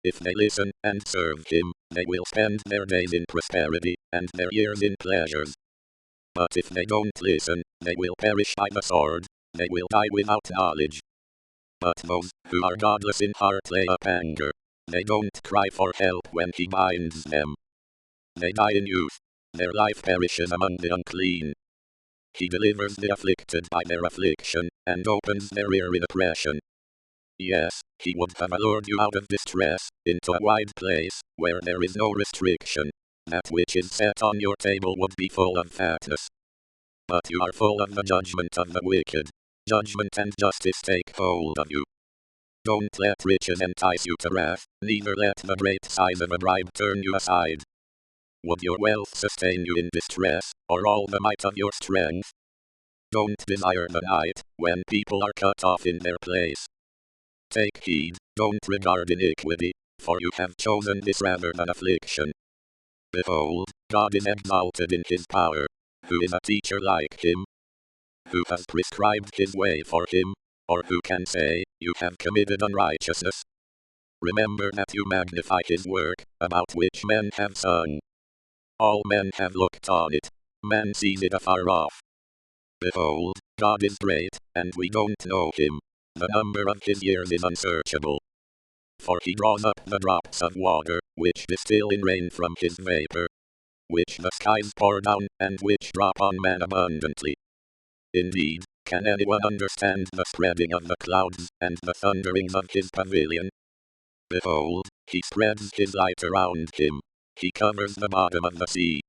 [SPEAKER 1] If they listen and serve him, they will spend their days in prosperity, and their years in pleasures. But if they don't listen, they will perish by the sword, they will die without knowledge. But those who are godless in heart lay up anger. They don't cry for help when he binds them. They die in youth. Their life perishes among the unclean. He delivers the afflicted by their affliction, and opens their ear in oppression. Yes, he would have lured you out of distress, into a wide place, where there is no restriction. That which is set on your table would be full of fatness. But you are full of the judgment of the wicked. Judgment and justice take hold of you. Don't let riches entice you to wrath, neither let the great size of a bribe turn you aside. Would your wealth sustain you in distress, or all the might of your strength? Don't desire the night, when people are cut off in their place. Take heed, don't regard iniquity, for you have chosen this rather than affliction. Behold, God is exalted in his power. Who is a teacher like him? Who has prescribed his way for him? Or who can say, you have committed unrighteousness? Remember that you magnify his work, about which men have sung. All men have looked on it. Man sees it afar off. Behold, God is great, and we don't know him. The number of his years is unsearchable. For he draws up the drops of water, which distill in rain from his vapor, which the skies pour down, and which drop on man abundantly. Indeed, can anyone understand the spreading of the clouds, and the thunderings of his pavilion? Behold, he spreads his light around him. He covers the bottom of the sea.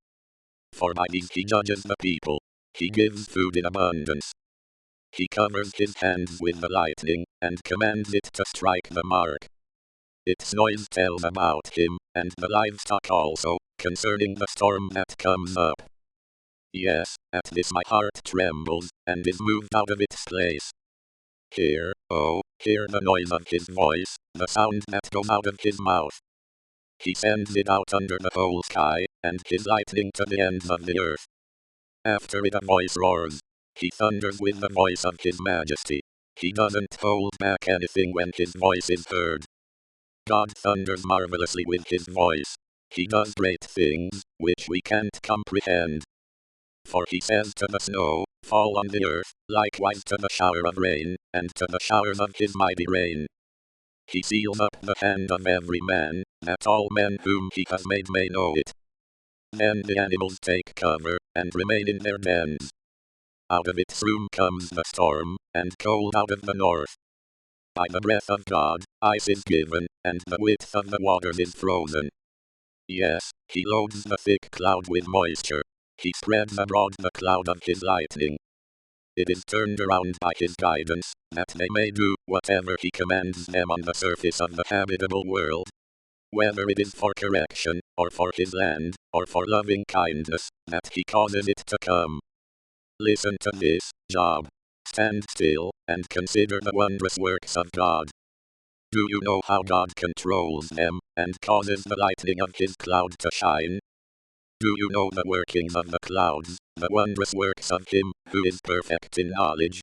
[SPEAKER 1] For by these he judges the people. He gives food in abundance. He covers his hands with the lightning, and commands it to strike the mark. Its noise tells about him, and the livestock also, concerning the storm that comes up. Yes, at this my heart trembles, and is moved out of its place. Hear, oh, hear the noise of his voice, the sound that goes out of his mouth. He sends it out under the whole sky, and his lightning to the ends of the earth. After it a voice roars. He thunders with the voice of his majesty. He doesn't hold back anything when his voice is heard. God thunders marvelously with his voice. He does great things, which we can't comprehend. For he says to the snow, fall on the earth, likewise to the shower of rain, and to the showers of his mighty rain. He seals up the hand of every man, that all men whom he has made may know it. Then the animals take cover, and remain in their dens. Out of its room comes the storm, and cold out of the north. By the breath of God, ice is given, and the width of the waters is frozen. Yes, he loads the thick cloud with moisture. He spreads abroad the cloud of his lightning. It is turned around by his guidance, that they may do whatever he commands them on the surface of the habitable world. Whether it is for correction, or for his land, or for loving kindness, that he causes it to come. Listen to this, Job. Stand still, and consider the wondrous works of God. Do you know how God controls them, and causes the lightning of his cloud to shine? Do you know the workings of the clouds, the wondrous works of him, who is perfect in knowledge?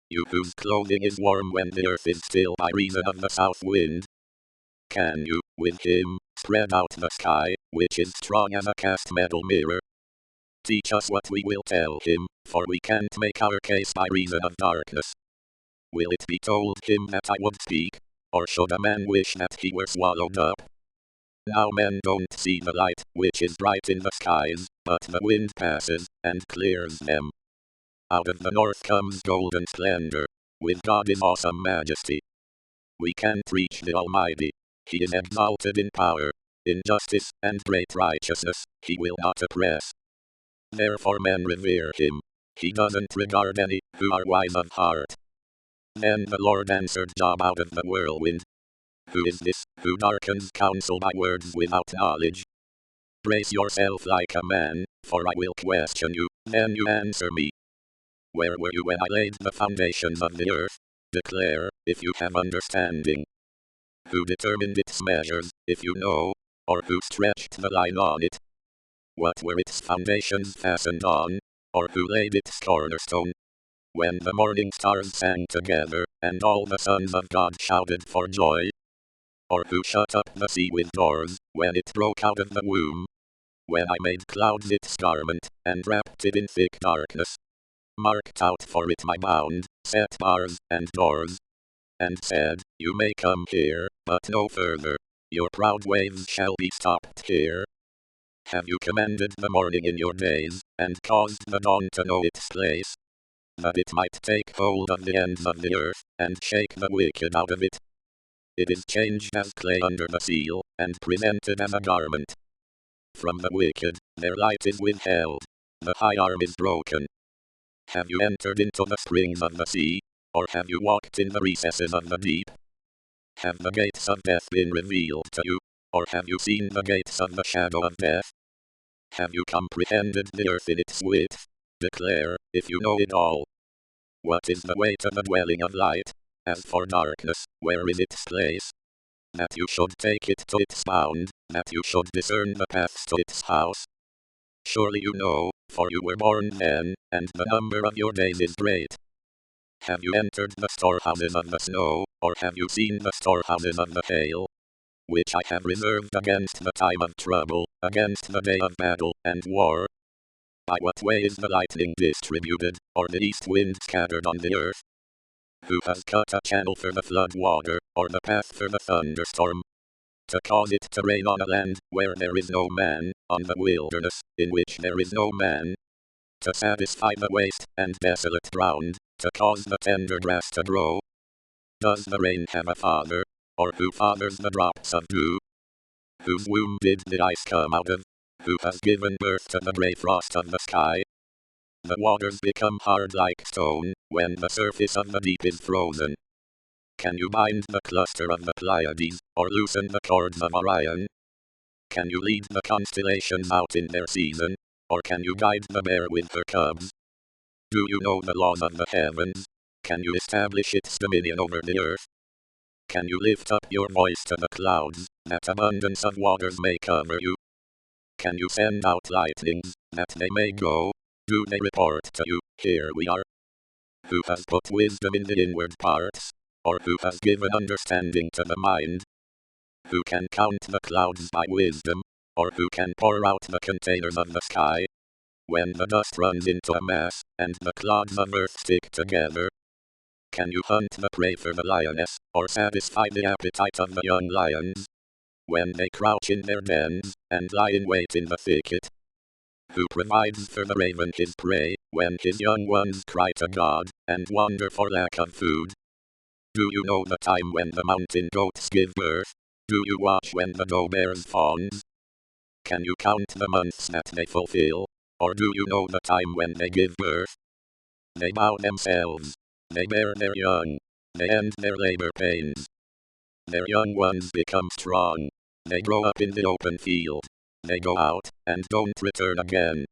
[SPEAKER 1] You whose clothing is warm when the earth is still by reason of the south wind? Can you, with him, spread out the sky, which is strong as a cast metal mirror? Teach us what we will tell him, for we can't make our case by reason of darkness. Will it be told him that I would speak? Or should a man wish that he were swallowed up? Now men don't see the light, which is bright in the skies, but the wind passes, and clears them. Out of the north comes golden splendor. With God is awesome majesty. We can't reach the Almighty. He is exalted in power. In justice and great righteousness, he will not oppress. Therefore men revere him. He doesn't regard any who are wise of heart. Then the Lord answered Job out of the whirlwind. Who is this, who darkens counsel by words without knowledge? Brace yourself like a man, for I will question you, then you answer me. Where were you when I laid the foundations of the earth? Declare, if you have understanding. Who determined its measures, if you know? Or who stretched the line on it? What were its foundations fastened on? Or who laid its cornerstone? When the morning stars sang together, and all the sons of God shouted for joy? Or who shut up the sea with doors, when it broke out of the womb? When I made clouds its garment, and wrapped it in thick darkness. Marked out for it my bound, set bars, and doors. and said, "You may come here, but no further. Your proud waves shall be stopped here. Have you commanded the morning in your days, and caused the dawn to know its place, that it might take hold of the ends of the earth, and shake the wicked out of it? It is changed as clay under the seal, and presented as a garment. From the wicked, their light is withheld. The high arm is broken. Have you entered into the springs of the sea, or have you walked in the recesses of the deep? Have the gates of death been revealed to you, or have you seen the gates of the shadow of death? Have you comprehended the earth in its width? Declare, if you know it all. What is the way to the dwelling of light? As for darkness, where is its place? That you should take it to its bound, that you should discern the paths to its house. Surely you know, for you were born then, and the number of your days is great. Have you entered the storehouses of the snow, or have you seen the storehouses of the hail, which I have reserved against the time of trouble, against the day of battle and war? By what way is the lightning distributed, or the east wind scattered on the earth? Who has cut a channel for the flood water, or the path for the thunderstorm? To cause it to rain on a land where there is no man, on the wilderness, in which there is no man. To satisfy the waste and desolate ground, to cause the tender grass to grow. Does the rain have a father, or who fathers the drops of dew? Whose womb did the ice come out of? Who has given birth to the grey frost of the sky? The waters become hard like stone, when the surface of the deep is frozen. Can you bind the cluster of the Pleiades, or loosen the cords of Orion? Can you lead the constellations out in their season, or can you guide the bear with her cubs? Do you know the laws of the heavens? Can you establish its dominion over the earth? Can you lift up your voice to the clouds, that abundance of waters may cover you? Can you send out lightnings, that they may go? Do they report to you, "Here we are"? Who has put wisdom in the inward parts, or who has given understanding to the mind? Who can count the clouds by wisdom, or who can pour out the containers of the sky? When the dust runs into a mass, and the clods of earth stick together? Can you hunt the prey for the lioness, or satisfy the appetite of the young lions? When they crouch in their dens, and lie in wait in the thicket? Who provides for the raven his prey, when his young ones cry to God, and wander for lack of food? Do you know the time when the mountain goats give birth? Do you watch when the doe bears fawns? Can you count the months that they fulfill, or do you know the time when they give birth? They bow themselves. They bear their young. They end their labor pains. Their young ones become strong. They grow up in the open field. They go out, and don't return again.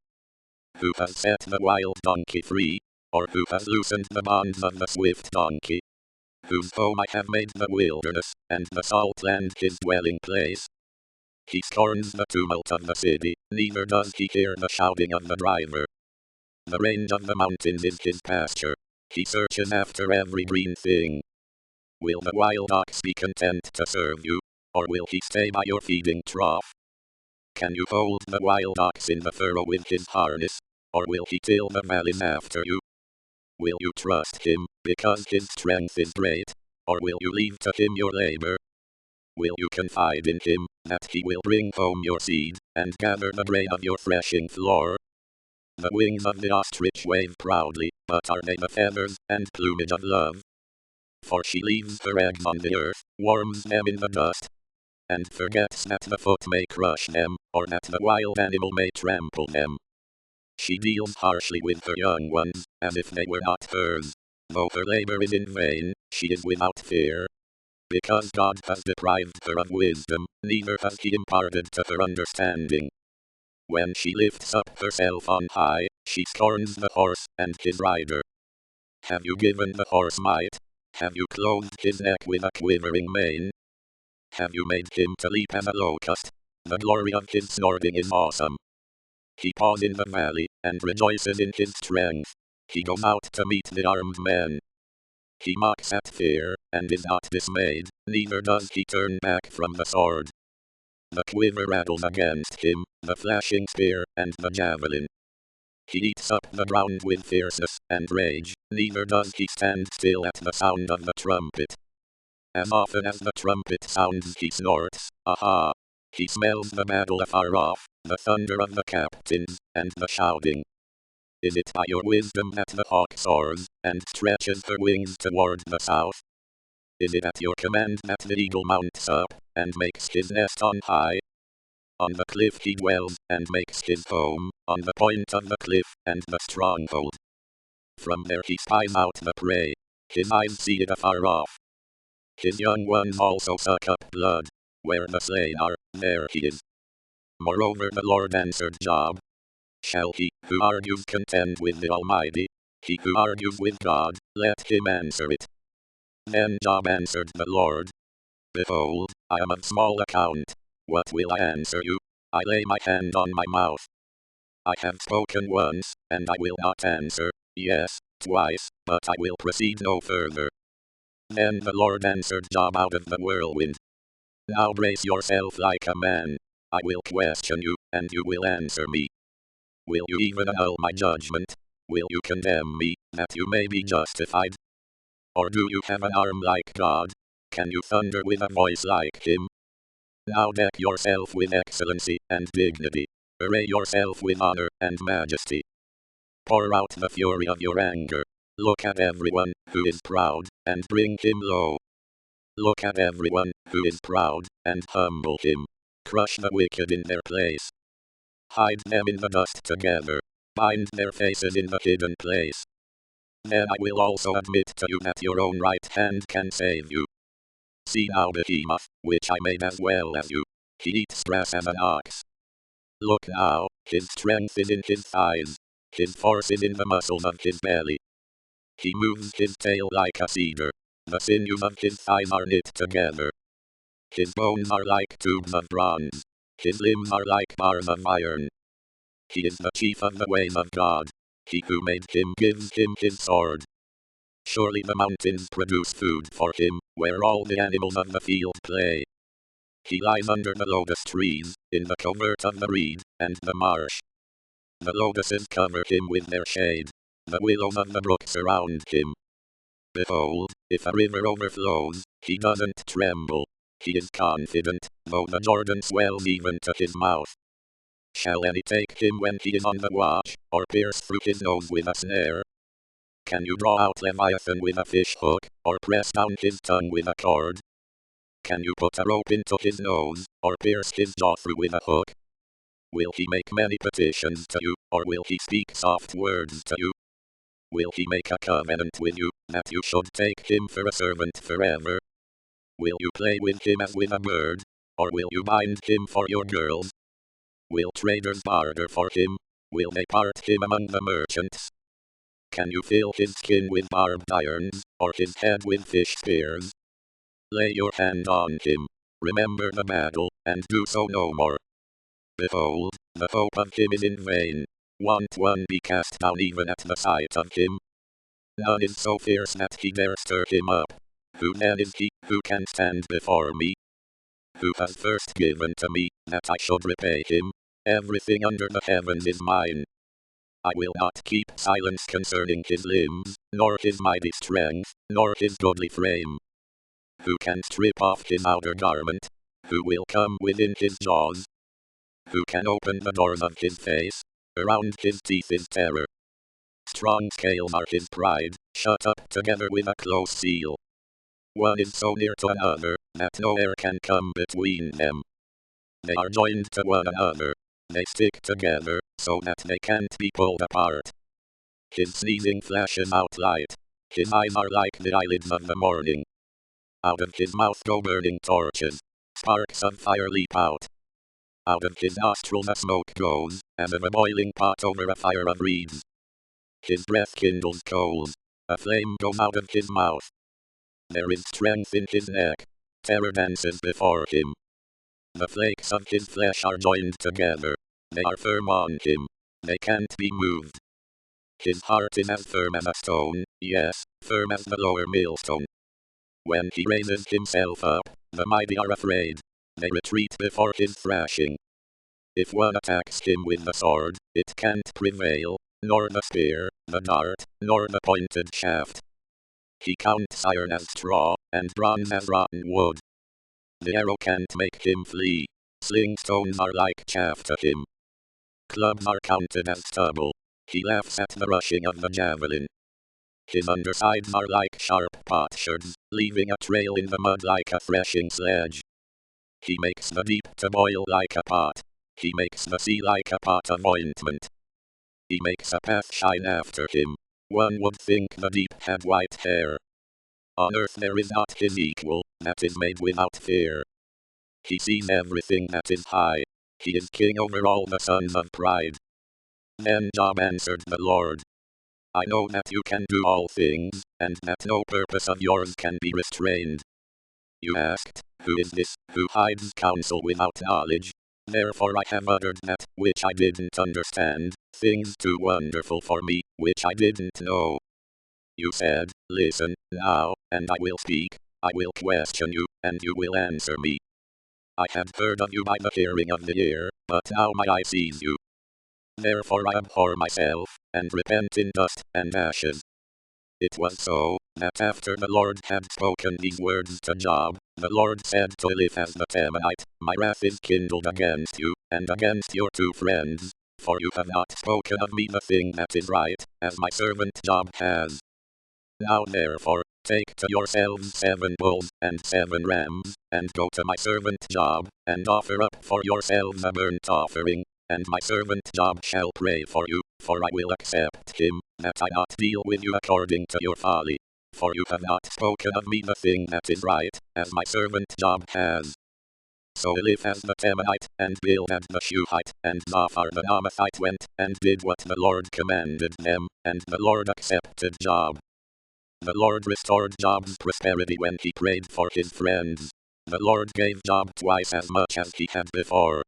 [SPEAKER 1] Who has set the wild donkey free, or who has loosened the bonds of the swift donkey? Whose home I have made the wilderness, and the salt land his dwelling place. He scorns the tumult of the city, neither does he hear the shouting of the driver. The range of the mountains is his pasture. He searches after every green thing. Will the wild ox be content to serve you, or will he stay by your feeding trough? Can you hold the wild ox in the furrow with his harness, or will he till the valleys after you? Will you trust him, because his strength is great, or will you leave to him your labor? Will you confide in him, that he will bring home your seed, and gather the grain of your threshing floor? The wings of the ostrich wave proudly, but are they the feathers and plumage of love? For she leaves her eggs on the earth, warms them in the dust, and forgets that the foot may crush them, or that the wild animal may trample them. She deals harshly with her young ones, as if they were not hers. Though her labor is in vain, she is without fear. Because God has deprived her of wisdom, neither has he imparted to her understanding. When she lifts up herself on high, she scorns the horse and his rider. Have you given the horse might? Have you clothed his neck with a quivering mane? Have you made him to leap as a locust? The glory of his snorting is awesome. He paws in the valley, and rejoices in his strength. He goes out to meet the armed men. He mocks at fear, and is not dismayed, neither does he turn back from the sword. The quiver rattles against him, the flashing spear, and the javelin. He eats up the ground with fierceness and rage, neither does he stand still at the sound of the trumpet. As often as the trumpet sounds he snorts, aha! He smells the battle afar off, the thunder of the captains, and the shouting. Is it by your wisdom that the hawk soars, and stretches her wings toward the south? Is it at your command that the eagle mounts up, and makes his nest on high? On the cliff he dwells, and makes his home, on the point of the cliff, and the stronghold. From there he spies out the prey. His eyes see it afar off. His young ones also suck up blood. Where the slain are, there he is. Moreover the Lord answered Job. Shall he who argues contend with the Almighty? He who argues with God, let him answer it. Then Job answered the Lord. Behold, I am of small account. What will I answer you? I lay my hand on my mouth. I have spoken once, and I will not answer, yes, twice, but I will proceed no further. Then the Lord answered Job out of the whirlwind. Now brace yourself like a man. I will question you, and you will answer me. Will you even annul my judgment? Will you condemn me, that you may be justified? Or do you have an arm like God? Can you thunder with a voice like him? Now deck yourself with excellency and dignity. Array yourself with honor and majesty. Pour out the fury of your anger. Look at everyone who is proud, and bring him low. Look at everyone who is proud, and humble him. Crush the wicked in their place. Hide them in the dust together. Bind their faces in the hidden place. Then I will also admit to you that your own right hand can save you. See now Behemoth, which I made as well as you. He eats grass as an ox. Look now, his strength is in his thighs. His force is in the muscles of his belly. He moves his tail like a cedar. The sinews of his thighs are knit together. His bones are like tubes of bronze. His limbs are like bars of iron. He is the chief of the ways of God. He who made him gives him his sword. Surely the mountains produce food for him, where all the animals of the field play. He lies under the lotus trees, in the covert of the reed, and the marsh. The lotuses cover him with their shade. The willows of the brook surround him. Behold, if a river overflows, he doesn't tremble. He is confident, though the Jordan swells even to his mouth. Shall any take him when he is on the watch, or pierce through his nose with a snare? Can you draw out Leviathan with a fish hook, or press down his tongue with a cord? Can you put a rope into his nose, or pierce his jaw through with a hook? Will he make many petitions to you, or will he speak soft words to you? Will he make a covenant with you, that you should take him for a servant forever? Will you play with him as with a bird, or will you bind him for your girls? Will traders barter for him? Will they part him among the merchants? Can you fill his skin with barbed irons, or his head with fish spears? Lay your hand on him. Remember the battle, and do so no more. Behold, the hope of him is in vain. Won't one be cast down even at the sight of him? None is so fierce that he dare stir him up. Who then is he who can stand before me? Who has first given to me, that I should repay him? Everything under the heavens is mine. I will not keep silence concerning his limbs, nor his mighty strength, nor his goodly frame. Who can strip off his outer garment? Who will come within his jaws? Who can open the doors of his face? Around his teeth is terror. Strong scales are his pride, shut up together with a close seal. One is so near to another, that no air can come between them. They are joined to one another. They stick together, so that they can't be pulled apart. His sneezing flashes out light. His eyes are like the eyelids of the morning. Out of his mouth go burning torches. Sparks of fire leap out. Out of his nostrils a smoke goes, as of a boiling pot over a fire of reeds. His breath kindles coals. A flame goes out of his mouth. There is strength in his neck. Terror dances before him. The flakes of his flesh are joined together. They are firm on him. They can't be moved. His heart is as firm as a stone, yes, firm as the lower millstone. When he raises himself up, the mighty are afraid. They retreat before his thrashing. If one attacks him with the sword, it can't prevail, nor the spear, the dart, nor the pointed shaft. He counts iron as straw, and bronze as rotten wood. The arrow can't make him flee. Sling stones are like chaff to him. Clubs are counted as stubble. He laughs at the rushing of the javelin. His undersides are like sharp potsherds, leaving a trail in the mud like a threshing sledge. He makes the deep to boil like a pot. He makes the sea like a pot of ointment. He makes a path shine after him. One would think the deep had white hair. On earth there is not his equal, that is made without fear. He sees everything that is high. He is king over all the sons of pride. Then Job answered the Lord, I know that you can do all things, and that no purpose of yours can be restrained. You asked, who is this, who hides counsel without knowledge? Therefore I have uttered that, which I didn't understand, things too wonderful for me, which I didn't know. You said, listen, now, and I will speak, I will question you, and you will answer me. I had heard of you by the hearing of the ear, but now my eye sees you. Therefore I abhor myself, and repent in dust and ashes. It was so, that after the Lord had spoken these words to Job, the Lord said to Eliphaz the Temanite, my wrath is kindled against you, and against your two friends, for you have not spoken of me the thing that is right, as my servant Job has. Now therefore, take to yourselves 7 bulls and 7 rams, and go to my servant Job, and offer up for yourselves a burnt offering, and my servant Job shall pray for you, for I will accept him, that I not deal with you according to your folly. For you have not spoken of me the thing that is right, as my servant Job has. So Eliphaz the Temanite, and Bildad the Shuhite, and Zophar the Naamathite went, and did what the Lord commanded them, and the Lord accepted Job. The Lord restored Job's prosperity when he prayed for his friends. The Lord gave Job twice as much as he had before.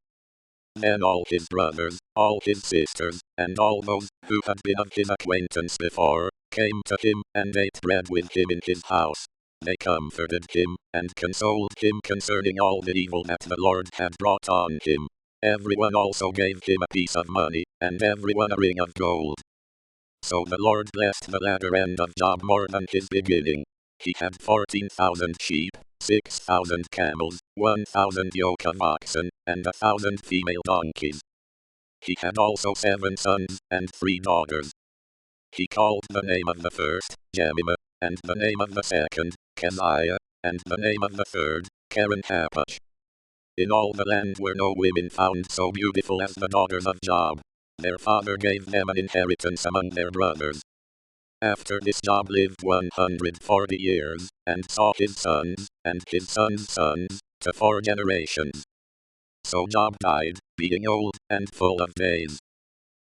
[SPEAKER 1] Then all his brothers, all his sisters, and all those who had been of his acquaintance before, came to him, and ate bread with him in his house. They comforted him, and consoled him concerning all the evil that the Lord had brought on him. Everyone also gave him a piece of money, and everyone a ring of gold. So the Lord blessed the latter end of Job more than his beginning. He had 14,000 sheep, 6,000 camels, 1,000 yoke of oxen, and 1,000 female donkeys. He had also 7 sons, and 3 daughters. He called the name of the first, Jemimah, and the name of the second, Keziah, and the name of the third, Keren-Happuch. In all the land were no women found so beautiful as the daughters of Job. Their father gave them an inheritance among their brothers. After this Job lived 140 years, and saw his sons, and his sons' sons, to 4 generations. So Job died, being old, and full of days.